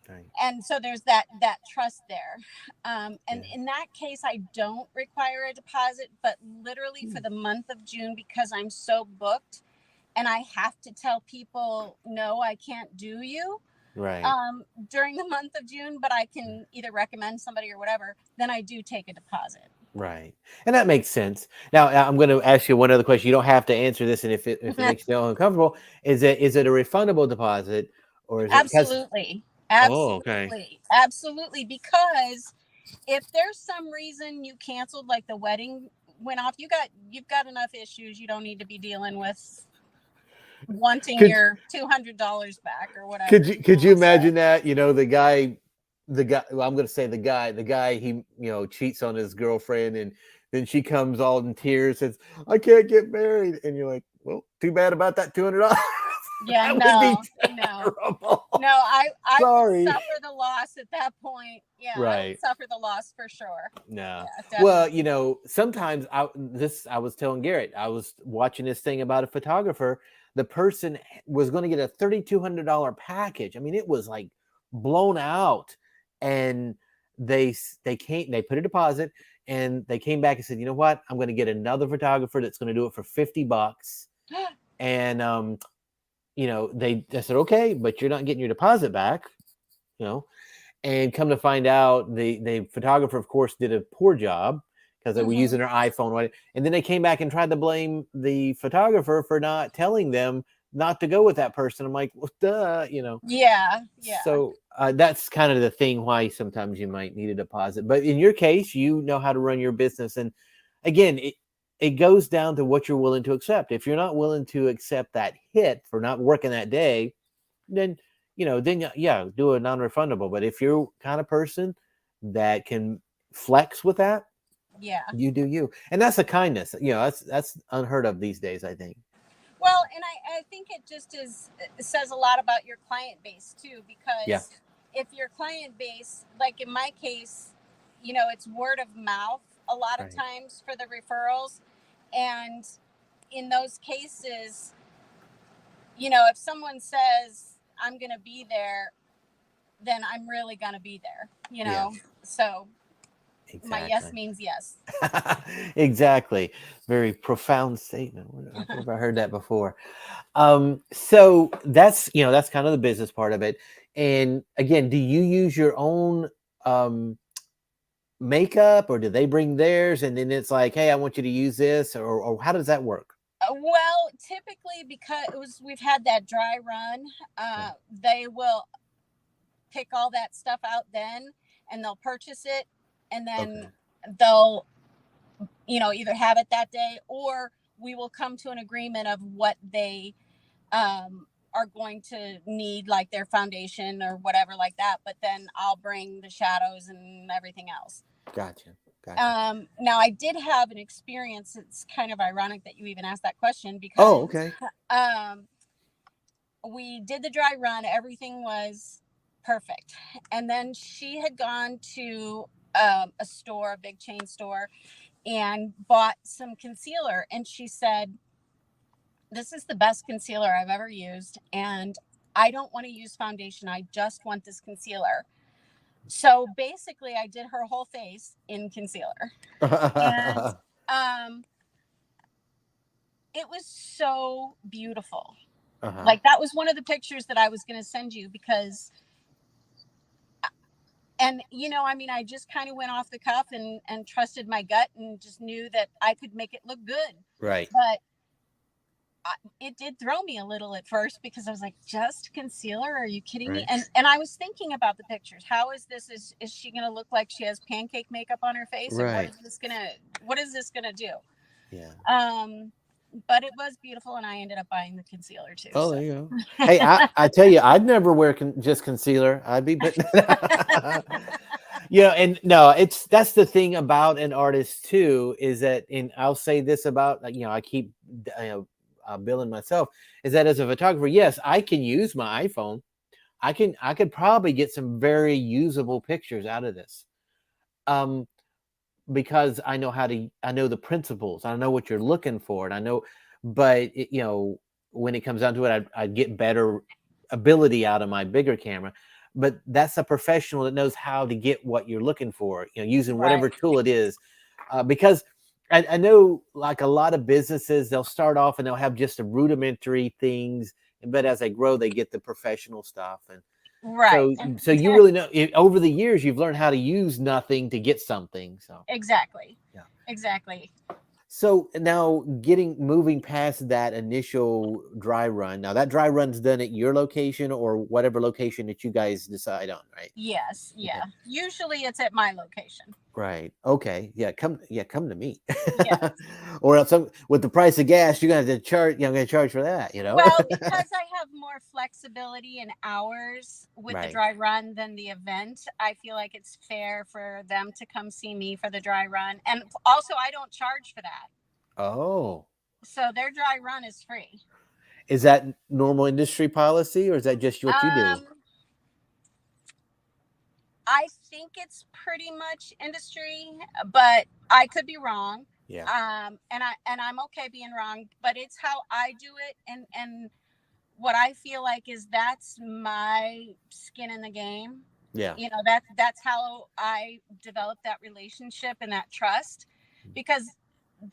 Right. And so there's that trust there. And Yeah. in that case, I don't require a deposit, but literally for the month of June, because I'm so booked and I have to tell people, no, I can't do you Right. during the month of June, but I can either recommend somebody or whatever, then I do take a deposit. Right. And that makes sense. Now, I'm going to ask you one other question. You don't have to answer this, and if it makes you feel uncomfortable, is it a refundable deposit or is it because? Absolutely. Oh, okay. Absolutely. Because if there's some reason you canceled, like the wedding went off, you've got enough issues. You don't need to be dealing with wanting Could your $200 back or whatever. could you imagine that? The guy. Well, I'm going to say the guy. He cheats on his girlfriend, and then she comes all in tears, says, "I can't get married," and you're like, "Well, too bad about that $200." Yeah, That would be no. terrible. I Sorry. would suffer the loss at that point. Yeah, I Right. would suffer the loss for sure. No. Yeah, Well, sometimes I was telling Garrett, I was watching this thing about a photographer. The person was going to get a $3,200 package. I mean, it was like blown out, and they put a deposit, and they came back and said, you know what? I'm going to get another photographer that's going to do it for $50, and they said, okay, but you're not getting your deposit back, And come to find out, the photographer, of course, did a poor job because they were using their iPhone. And then they came back and tried to blame the photographer for not telling them not to go with that person. I'm like, well, duh, Yeah. So that's kind of the thing why sometimes you might need a deposit. But in your case, you know how to run your business. And again, it goes down to what you're willing to accept. If you're not willing to accept that hit for not working that day, then do a non-refundable. But if you're kind of person that can flex with that, Yeah. you do you. And that's a kindness. That's unheard of these days, I think. Well, and I think it says a lot about your client base too, because if your client base, like in my case, it's word of mouth a lot of times for the referrals. And in those cases, if someone says, I'm going to be there, then I'm really going to be there, So Exactly. My yes means yes. Exactly. Very profound statement. I've heard that before. So that's kind of the business part of it. And again, do you use your own makeup, or do they bring theirs and then it's like, hey, I want you to use this, or how does that work? Well, typically, because we've had that dry run, they will pick all that stuff out then, and they'll purchase it, and then Okay. they'll, either have it that day, or we will come to an agreement of what they are going to need, like their foundation or whatever like that. But then I'll bring the shadows and everything else. Gotcha. Now I did have an experience. It's kind of ironic that you even asked that question, because Oh, okay. We did the dry run. Everything was perfect. And then she had gone to a store, a big chain store, and bought some concealer. And she said, "This is the best concealer I've ever used. And I don't want to use foundation. I just want this concealer." So basically I did her whole face in concealer. And it was so beautiful. Like, that was one of the pictures that I was going to send you, because, and I just kind of went off the cuff and trusted my gut and just knew that I could make it look good. Right. But it did throw me a little at first, because I was like, just concealer? Are you kidding me? And I was thinking about the pictures. How is this? Is she going to look like she has pancake makeup on her face? Or Right. what is this going to do? Yeah. But it was beautiful, and I ended up buying the concealer too. Oh, there you go. Hey, I tell you, I'd never wear just concealer. I'd be putting and no, that's the thing about an artist too, is that, and I'll say this about, I keep billing myself, is that as a photographer, yes, I can use my iPhone. I could probably get some very usable pictures out of this. Because I know the principles. I know what you're looking for, and I know, but when it comes down to it, I'd get better ability out of my bigger camera. But that's a professional that knows how to get what you're looking for, using whatever tool it is. Because I know, like a lot of businesses, they'll start off and they'll have just the rudimentary things, but as they grow, they get the professional stuff. And so you really know, over the years, you've learned how to use nothing to get something. So exactly. Yeah. Exactly. So now moving past that initial dry run. Now that dry run's done at your location or whatever location that you guys decide on, right? Yes. Yeah. Okay. Usually it's at my location. Right. Okay. Yeah. Come to me. Yes. Or else with the price of gas, you're gonna have to charge. I'm gonna charge for that. Well, because I have more flexibility in hours with the Right. dry run than the event, I feel like it's fair for them to come see me for the dry run. And also, I don't charge for that. Oh. So their dry run is free. Is that normal industry policy, or is that just what you do? I think it's pretty much industry, but I could be wrong. Yeah. And I'm okay being wrong, but it's how I do it, and what I feel like is that's my skin in the game. Yeah. That's how I develop that relationship and that trust, because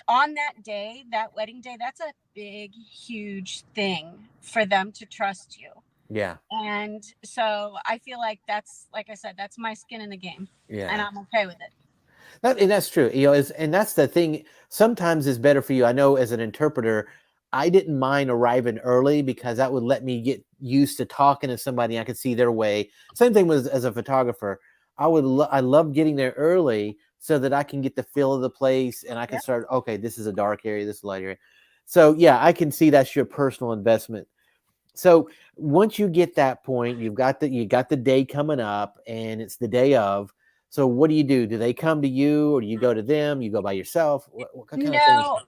on that day, that wedding day, that's a big, huge thing for them to trust you. Yeah. And so I feel like that's, like I said, that's my skin in the game. Yeah. And I'm okay with it. And that's true. And that's the thing. Sometimes it's better for you. I know as an interpreter, I didn't mind arriving early because that would let me get used to talking to somebody. I could see their way. Same thing was as a photographer. I love getting there early so that I can get the feel of the place and I can start, okay, this is a dark area, this is a light area. So yeah, I can see that's your personal investment. So once you get that point, you got the day coming up and it's the day of. So what do? Do they come to you or do you go to them? You go by yourself? What kind of thing?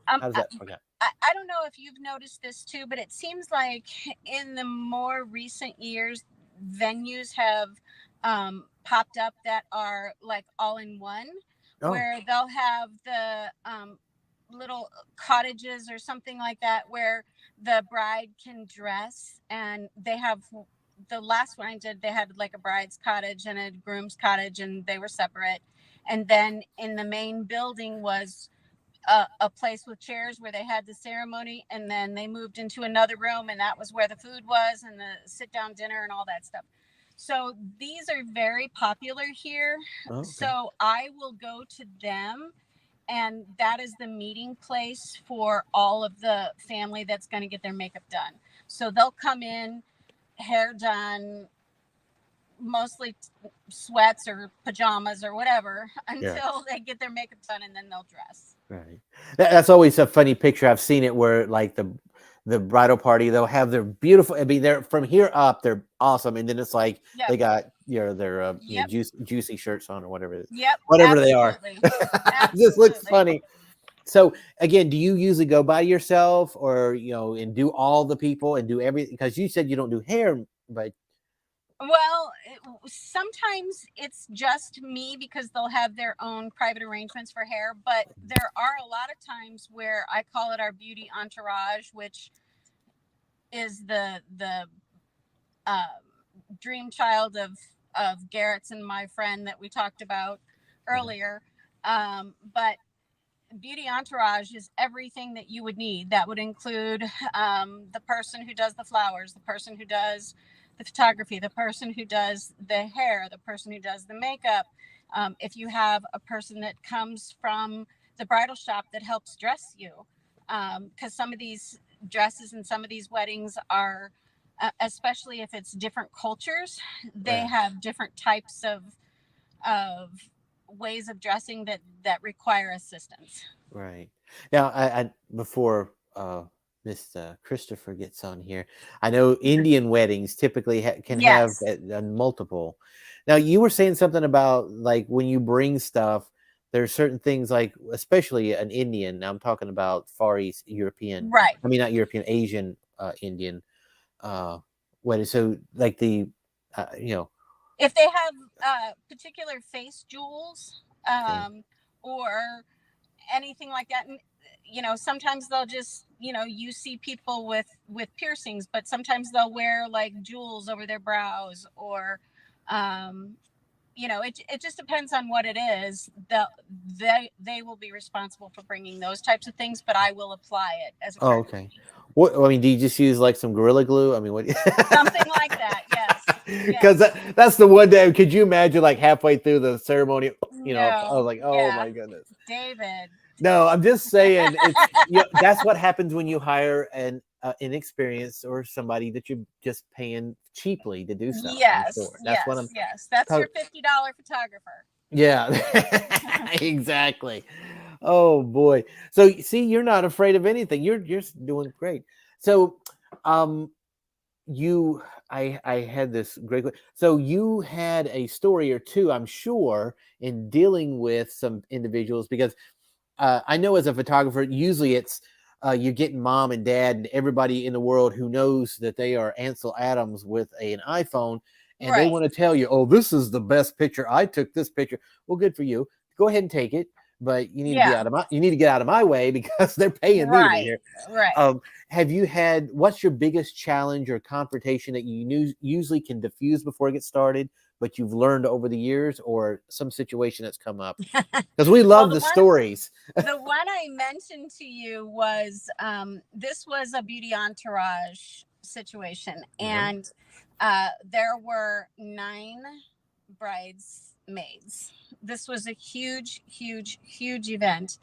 How does that work out? I don't know if you've noticed this too, but it seems like in the more recent years, venues have popped up that are like all in one, where they'll have the little cottages or something like that where the bride can dress, and they have, the last one I did, they had like a bride's cottage and a groom's cottage, and they were separate. And then in the main building was a place with chairs where they had the ceremony, and then they moved into another room, and that was where the food was and the sit down dinner and all that stuff. So these are very popular here. So I will go to them, and that is the meeting place for all of the family that's going to get their makeup done. So they'll come in, hair done, mostly sweats or pajamas or whatever Yeah. until they get their makeup done, and then they'll dress. Right. That's always a funny picture. I've seen it where like the bridal party, they'll have their beautiful. I mean, they're from here up, they're awesome, and then it's like Yep. they got their Yep. juicy shirts on or whatever Yep. whatever they are. Absolutely. It just looks Absolutely. funny. So again, do you usually go by yourself, or and do all the people and do everything? Because you said you don't do hair, but Well, sometimes it's just me because they'll have their own private arrangements for hair, but there are a lot of times where I call it our beauty entourage, which is the uh, dream child of Garrett's and my friend that we talked about earlier. But beauty entourage is everything that you would need. That would include the person who does the flowers, the person who does the photography, the person who does the hair, the person who does the makeup. If you have a person that comes from the bridal shop that helps dress you, because some of these dresses and some of these weddings are, especially if it's different cultures, they Yeah. have different types of ways of dressing that require assistance. right now, I before Miss Christopher gets on here, I know Indian weddings typically can have Yes. multiple. Now, you were saying something about like when you bring stuff, there's certain things like, especially an Indian. Now I'm talking about Far East European. Right. I mean, not European, Asian Indian wedding. So like the If they have particular face jewels, okay. or anything like that, and sometimes they'll just, you see people with piercings, but sometimes they'll wear like jewels over their brows, or um it just depends on what it is. They will be responsible for bringing those types of things, but I will apply it as a Oh, part of okay. What I mean, do you just use like some Gorilla Glue? I mean, what? something like that. Yes. Because Yes. that's the one day. Could you imagine like halfway through the ceremony? I No. was like, oh Yeah. my goodness. David. No, I'm just saying that's what happens when you hire an inexperienced or somebody that you're just paying cheaply to do stuff. I'm Yes. sure that's what Yes. I'm. Yes. That's your $50 photographer. Yeah, exactly. Oh boy. So see, you're not afraid of anything. You're just doing great. So, um, you, I had this great. So you had a story or two, I'm sure, in dealing with some individuals because I know as a photographer, usually it's you're getting mom and dad and everybody in the world who knows that they are Ansel Adams with an iPhone, and they Right. want to tell you, "Oh, this is the best picture. I took this picture." Well, good for you. Go ahead and take it, but you need to be Yeah. out of my. You need to get out of my way because they're paying me to be Right. here. Right. Have you had? What's your biggest challenge or confrontation that you usually can diffuse before it gets started, but you've learned over the years, or some situation that's come up? Because we Well, love the stories. the one I mentioned to you was, this was a beauty entourage situation, Uh-huh. and there were 9 bridesmaids. This was a huge, huge, huge event.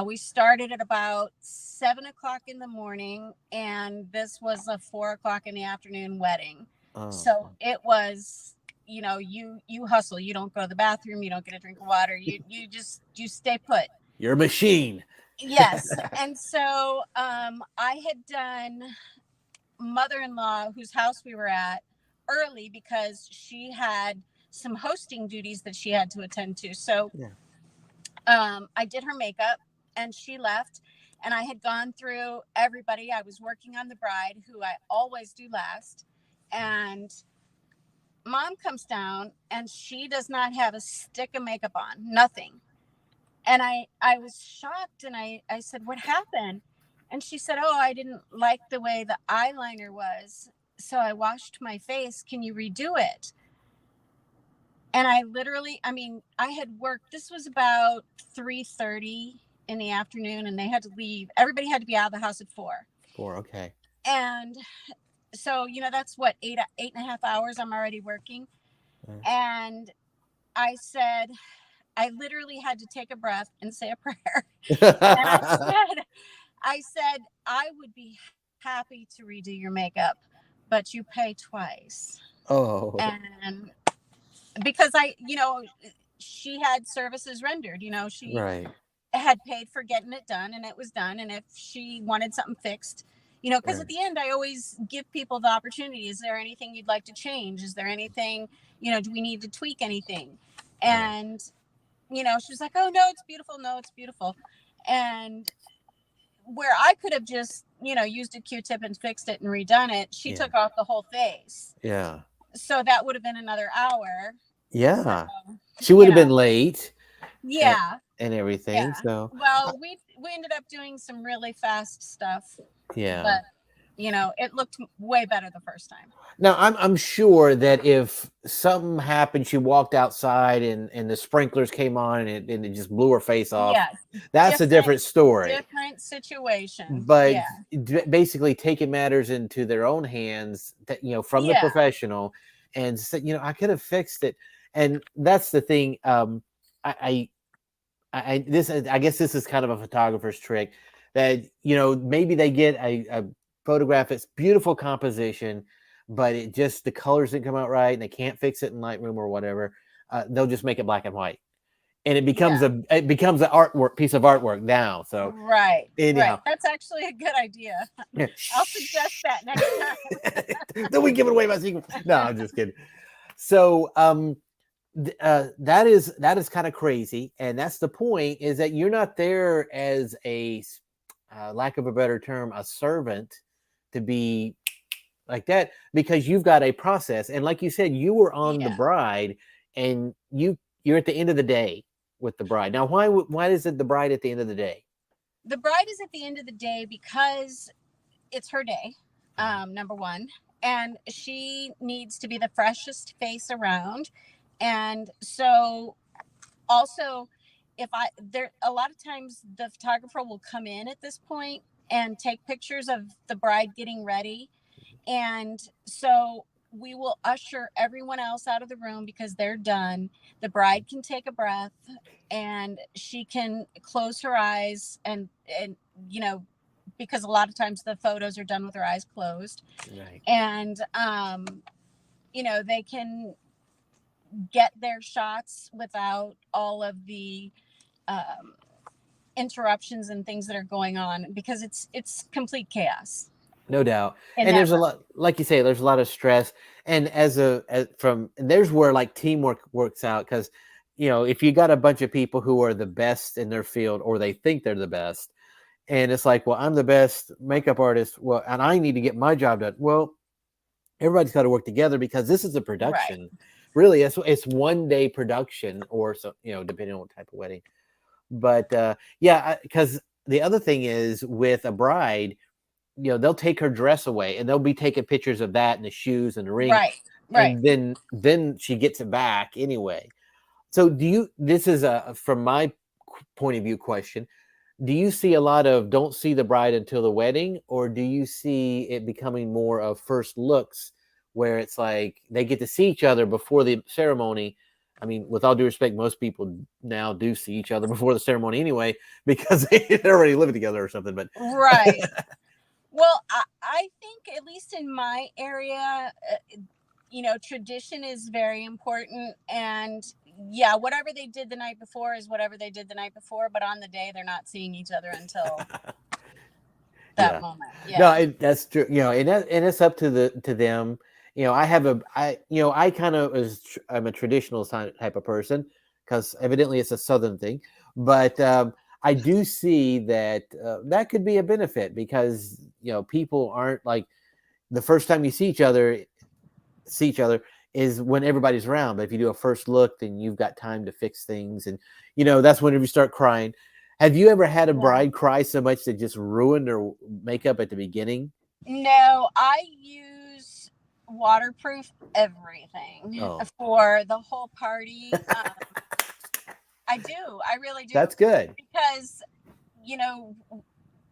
We started at about 7 o'clock in the morning, and this was a 4 o'clock in the afternoon wedding. Oh, So it was, you hustle. You don't go to the bathroom. You don't get a drink of water. You stay put. you're a machine. Yes. And so I had done mother-in-law, whose house we were at, early because she had some hosting duties that she had to attend to. So Yeah. I did her makeup, and she left. And I had gone through everybody. I was working on the bride, who I always do last. And mom comes down, and she does not have a stick of makeup on, nothing. And I was shocked, and I said, "What happened?" And she said, "Oh, I didn't like the way the eyeliner was, so I washed my face. Can you redo it?" And I had worked. This was about 3:30 in the afternoon, and they had to leave. Everybody had to be out of the house at 4. 4. Okay. And so, that's what, 8.5 hours I'm already working. And I said, I literally had to take a breath and say a prayer. And I said, I would be happy to redo your makeup, but you pay twice. Oh, And because she had services rendered, she right. had paid for getting it done and it was done. And if she wanted something fixed, because Right. at the end, I always give people the opportunity. Is there anything you'd like to change? Is there anything, do we need to tweak anything? Right. And, she was like, oh, no, it's beautiful. No, it's beautiful. And where I could have just, used a Q-tip and fixed it and redone it, she Yeah. took off the whole face. Yeah. So that would have been another hour. Yeah. So, She would have been late and, yeah. and everything. Yeah. So, Well, we ended up doing some really fast stuff, yeah. but it looked way better the first time. Now, I'm sure that if something happened, she walked outside and the sprinklers came on and it just blew her face off. Yes. That's a different story. Different situation. But Yeah. basically taking matters into their own hands, that from the professional, and say, I could have fixed it. And that's the thing. I guess this is kind of a photographer's trick, that maybe they get a photograph, it's beautiful composition, but it just, the colors didn't come out right and they can't fix it in Lightroom or whatever. They'll just make it black and white, and it becomes an artwork, piece of artwork now. So right. anyhow, Right. That's actually a good idea. I'll suggest that next time. Don't we give away my secret? No, I'm just kidding. So that is kind of crazy, and that's the point, is that you're not there as a lack of a better term, a servant, to be like that, because you've got a process. And like you said, you were on the bride, and you're at the end of the day with the bride. Now, why is it the bride at the end of the day? The bride is at the end of the day because it's her day, number one, and she needs to be the freshest face around. And so also, a lot of times the photographer will come in at this point and take pictures of the bride getting ready. And so we will usher everyone else out of the room because they're done. The bride can take a breath and she can close her eyes and because a lot of times the photos are done with her eyes closed. Right. And, they can get their shots without all of the interruptions and things that are going on, because it's complete chaos. No doubt. And there's a lot, like you say, there's a lot of stress. And and there's where like teamwork works out, because if you got a bunch of people who are the best in their field, or they think they're the best, and it's like, well, I'm the best makeup artist, well, and I need to get my job done. Well, everybody's got to work together, because this is a production. Right. Really, it's one day production, or so, depending on what type of wedding. But because the other thing is, with a bride, they'll take her dress away and they'll be taking pictures of that and the shoes and the ring. Right. And then she gets it back anyway. So this is from my point of view question, do you see a lot of don't see the bride until the wedding, or do you see it becoming more of first looks, where it's like they get to see each other before the ceremony? I mean, with all due respect, most people now do see each other before the ceremony anyway, because they're already living together or something. But right. Well, I think, at least in my area, tradition is very important. And whatever they did the night before is whatever they did the night before. But on the day, they're not seeing each other until that moment. Yeah. No, that's true. And it's up to them. I'm a traditional type of person, because evidently it's a Southern thing. But I do see that that could be a benefit, because people aren't like, the first time you see each other is when everybody's around. But if you do a first look, then you've got time to fix things, and that's whenever you start crying. Have you ever had a bride cry so much that just ruined their makeup at the begining? No, I use waterproof everything for the whole party. I do. I really do. That's good. Because,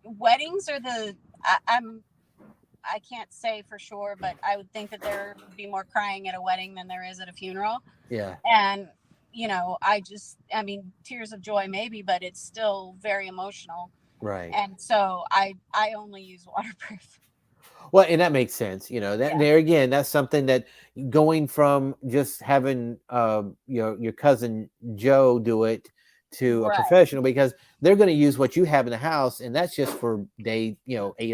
weddings are I can't say for sure, but I would think that there would be more crying at a wedding than there is at a funeral. Yeah. And, tears of joy maybe, but it's still very emotional. Right. And so I only use waterproof. Well, and that makes sense. That Yeah. there again, that's something that going from just having your cousin Joe do it to a Right. professional, because they're going to use what you have in the house, and that's just for 8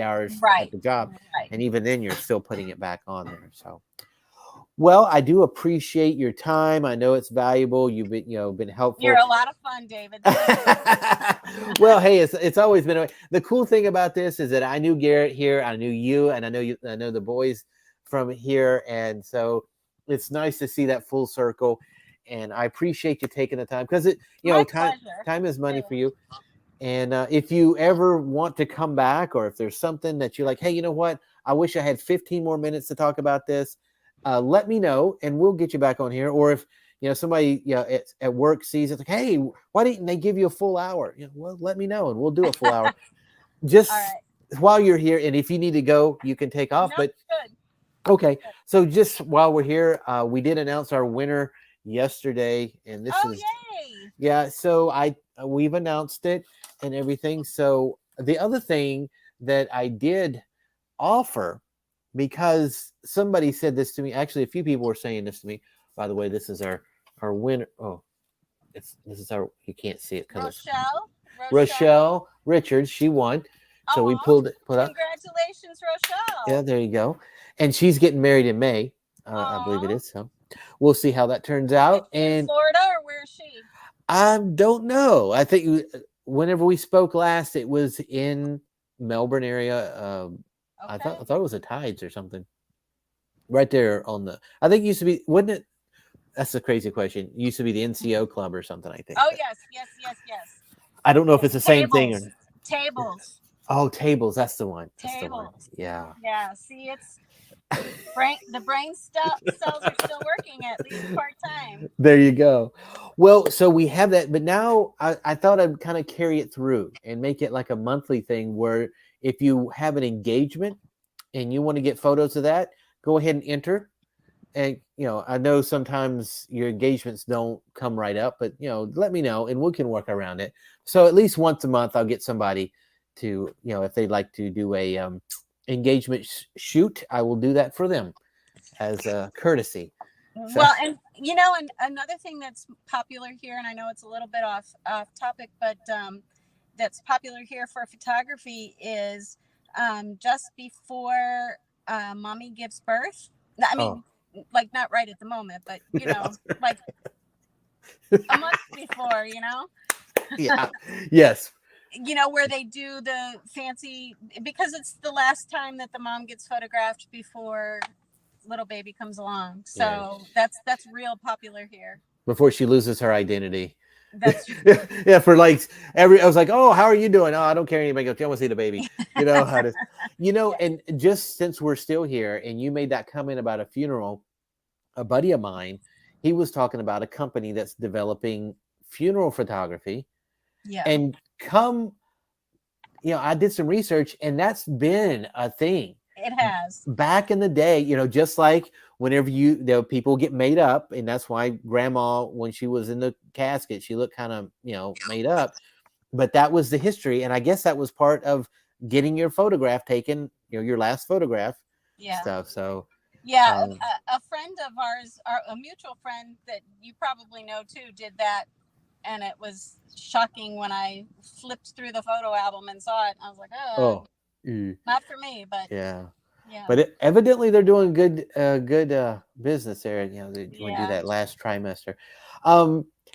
hours at Right. the job, Right. and even then you're still putting it back on there. So, well, I do appreciate your time. I know it's valuable. You've been You're helpful. a lot of fun, David. Well, hey, it's always been the cool thing about this is that I knew Garrett here, I knew you, and I know the boys from here, and so it's nice to see that full circle. And I appreciate you taking the time, because My time pleasure. time is money Too. for you. And if you ever want to come back, or if there's something that you're like, hey, you know what, I wish I had 15 more minutes to talk about this, let me know, and we'll get you back on here. Or if somebody at work sees it, like, hey, why didn't they give you a full hour? Well, let me know, and we'll do a full hour. All Just right. while you're here, and if you need to go, you can take off. No, But good. okay, so just while we're here, we did announce our winner yesterday, and this Oh, is yay. yeah. So we've announced it and everything. So the other thing that I did offer, because somebody said this to me, actually a few people were saying this to me. By the way, this is our winner. Oh, this is our, you can't see it because it's Rochelle Richards. She won. So we Oh, put up. congratulations, Rochelle. Yeah, there you go. And she's getting married in May. I believe it Aw. is. So we'll see how that turns out. In And Florida, or where is she? I don't know. I think whenever we spoke last, it was in Melbourne area. I Okay. thought it was a Tides or something. Right there on the. I think it used to be. Wouldn't it? That's a crazy question. It used to be the NCO club or something, I think. Oh, But yes. I don't know if it's the same thing. Or, Tables. oh, Tables. That's the one. That's the one. Tables. Yeah. Yeah. See, it's the brain cells are still working, at least part time. There you go. Well, so we have that, but now I thought I'd kind of carry it through and make it like a monthly thing, where if you have an engagement and you want to get photos of that, go ahead and enter. And I know sometimes your engagements don't come right up, but let me know and we can work around it. So at least once a month, I'll get somebody to, if they'd like to do a engagement shoot, I will do that for them as a courtesy. So, Well, and and another thing that's popular here, and I know it's a little bit off topic, but that's popular here for photography is just before mommy gives birth. I mean, like not right at the moment, but like a month before, yeah, yes, where they do the fancy, because it's the last time that the mom gets photographed before little baby comes along. So that's real popular here. Before she loses her identity. That's yeah, for like I was like, oh, how are you doing? Oh, I don't care anybody goes, I want to see the baby. How to and just since we're still here, and you made that comment about a funeral, a buddy of mine, he was talking about a company that's developing funeral photography. Yeah. And I did some research, and that's been a thing. It has. Back in the day, just like whenever people get made up, and that's why grandma, when she was in the casket, she looked kind of, made up. But that was the history. And I guess that was part of getting your photograph taken, your last photograph stuff. So yeah, a friend of ours, a mutual friend that you probably know too, did that. And it was shocking when I flipped through the photo album and saw it. I was like, not for me, but yeah. Yeah. But evidently they're doing good business there. They want to do that last trimester.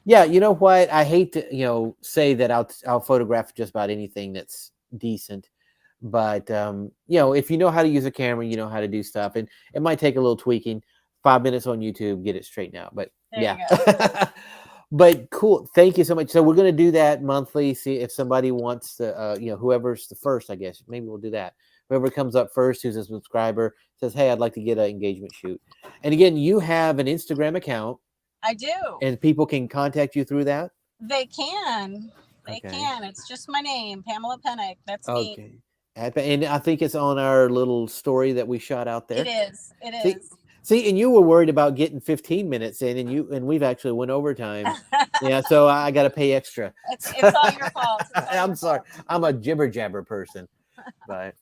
Yeah, you know what? I hate to say that I'll photograph just about anything that's decent, but if you know how to use a camera, you know how to do stuff, and it might take a little tweaking. 5 minutes on YouTube, get it straightened out. But there you go. But cool. Thank you so much. So we're going to do that monthly. See if somebody wants to, whoever's the first, I guess, maybe we'll do that. Whoever comes up first, who's a subscriber, says, hey, I'd like to get an engagement shoot. And again, you have an Instagram account. I do. And people can contact you through that? They can. They can. It's just my name, Pamela Pennick. That's me. And I think it's on our little story that we shot out there. It is. See, and you were worried about getting 15 minutes in, and we've actually went overtime. Yeah, so I got to pay extra. It's all your fault. I'm sorry. I'm a jibber jabber person, but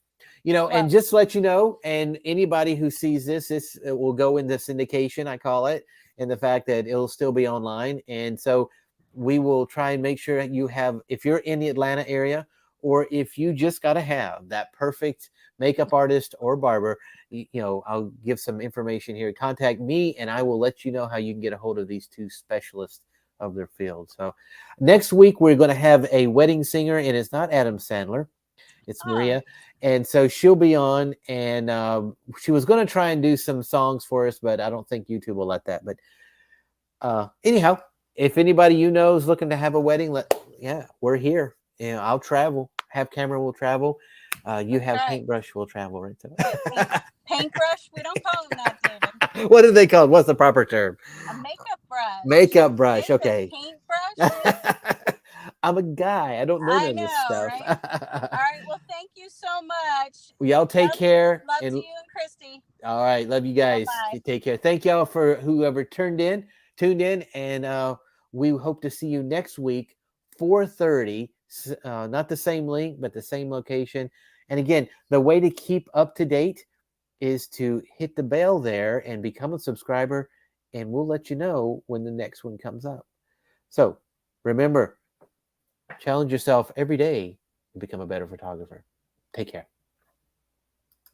You know, and Well, just to let you know, and anybody who sees this will go into syndication, I call it, and the fact that it'll still be online. And so we will try and make sure that you have, if you're in the Atlanta area, or if you just got to have that perfect makeup artist or barber, you know, I'll give some information here. Contact me and I will let you know how you can get a hold of these two specialists of their field. So next week, we're going to have a wedding singer, and it's not Adam Sandler. It's Maria. And so she'll be on, and she was going to try and do some songs for us, but I don't think YouTube will let that. But anyhow, if anybody you know is looking to have a wedding, we're here. You know, I'll travel. Have camera will travel. You have paintbrush will travel, right? So. Paintbrush? We don't call them that, David. What do they call it? What's the proper term? A makeup brush. Makeup brush. It's Okay. A paintbrush. I'm a guy. I don't know none of this stuff. Right? All right. Well, thank you so much. Well, y'all take care. Love to you and Christy. All right. Love you guys. Bye-bye. Take care. Thank y'all for whoever tuned in. And we hope to see you next week, 4:30. Not the same link, but the same location. And again, the way to keep up to date is to hit the bell there and become a subscriber, and we'll let you know when the next one comes up. So remember, challenge yourself every day to become a better photographer. Take care.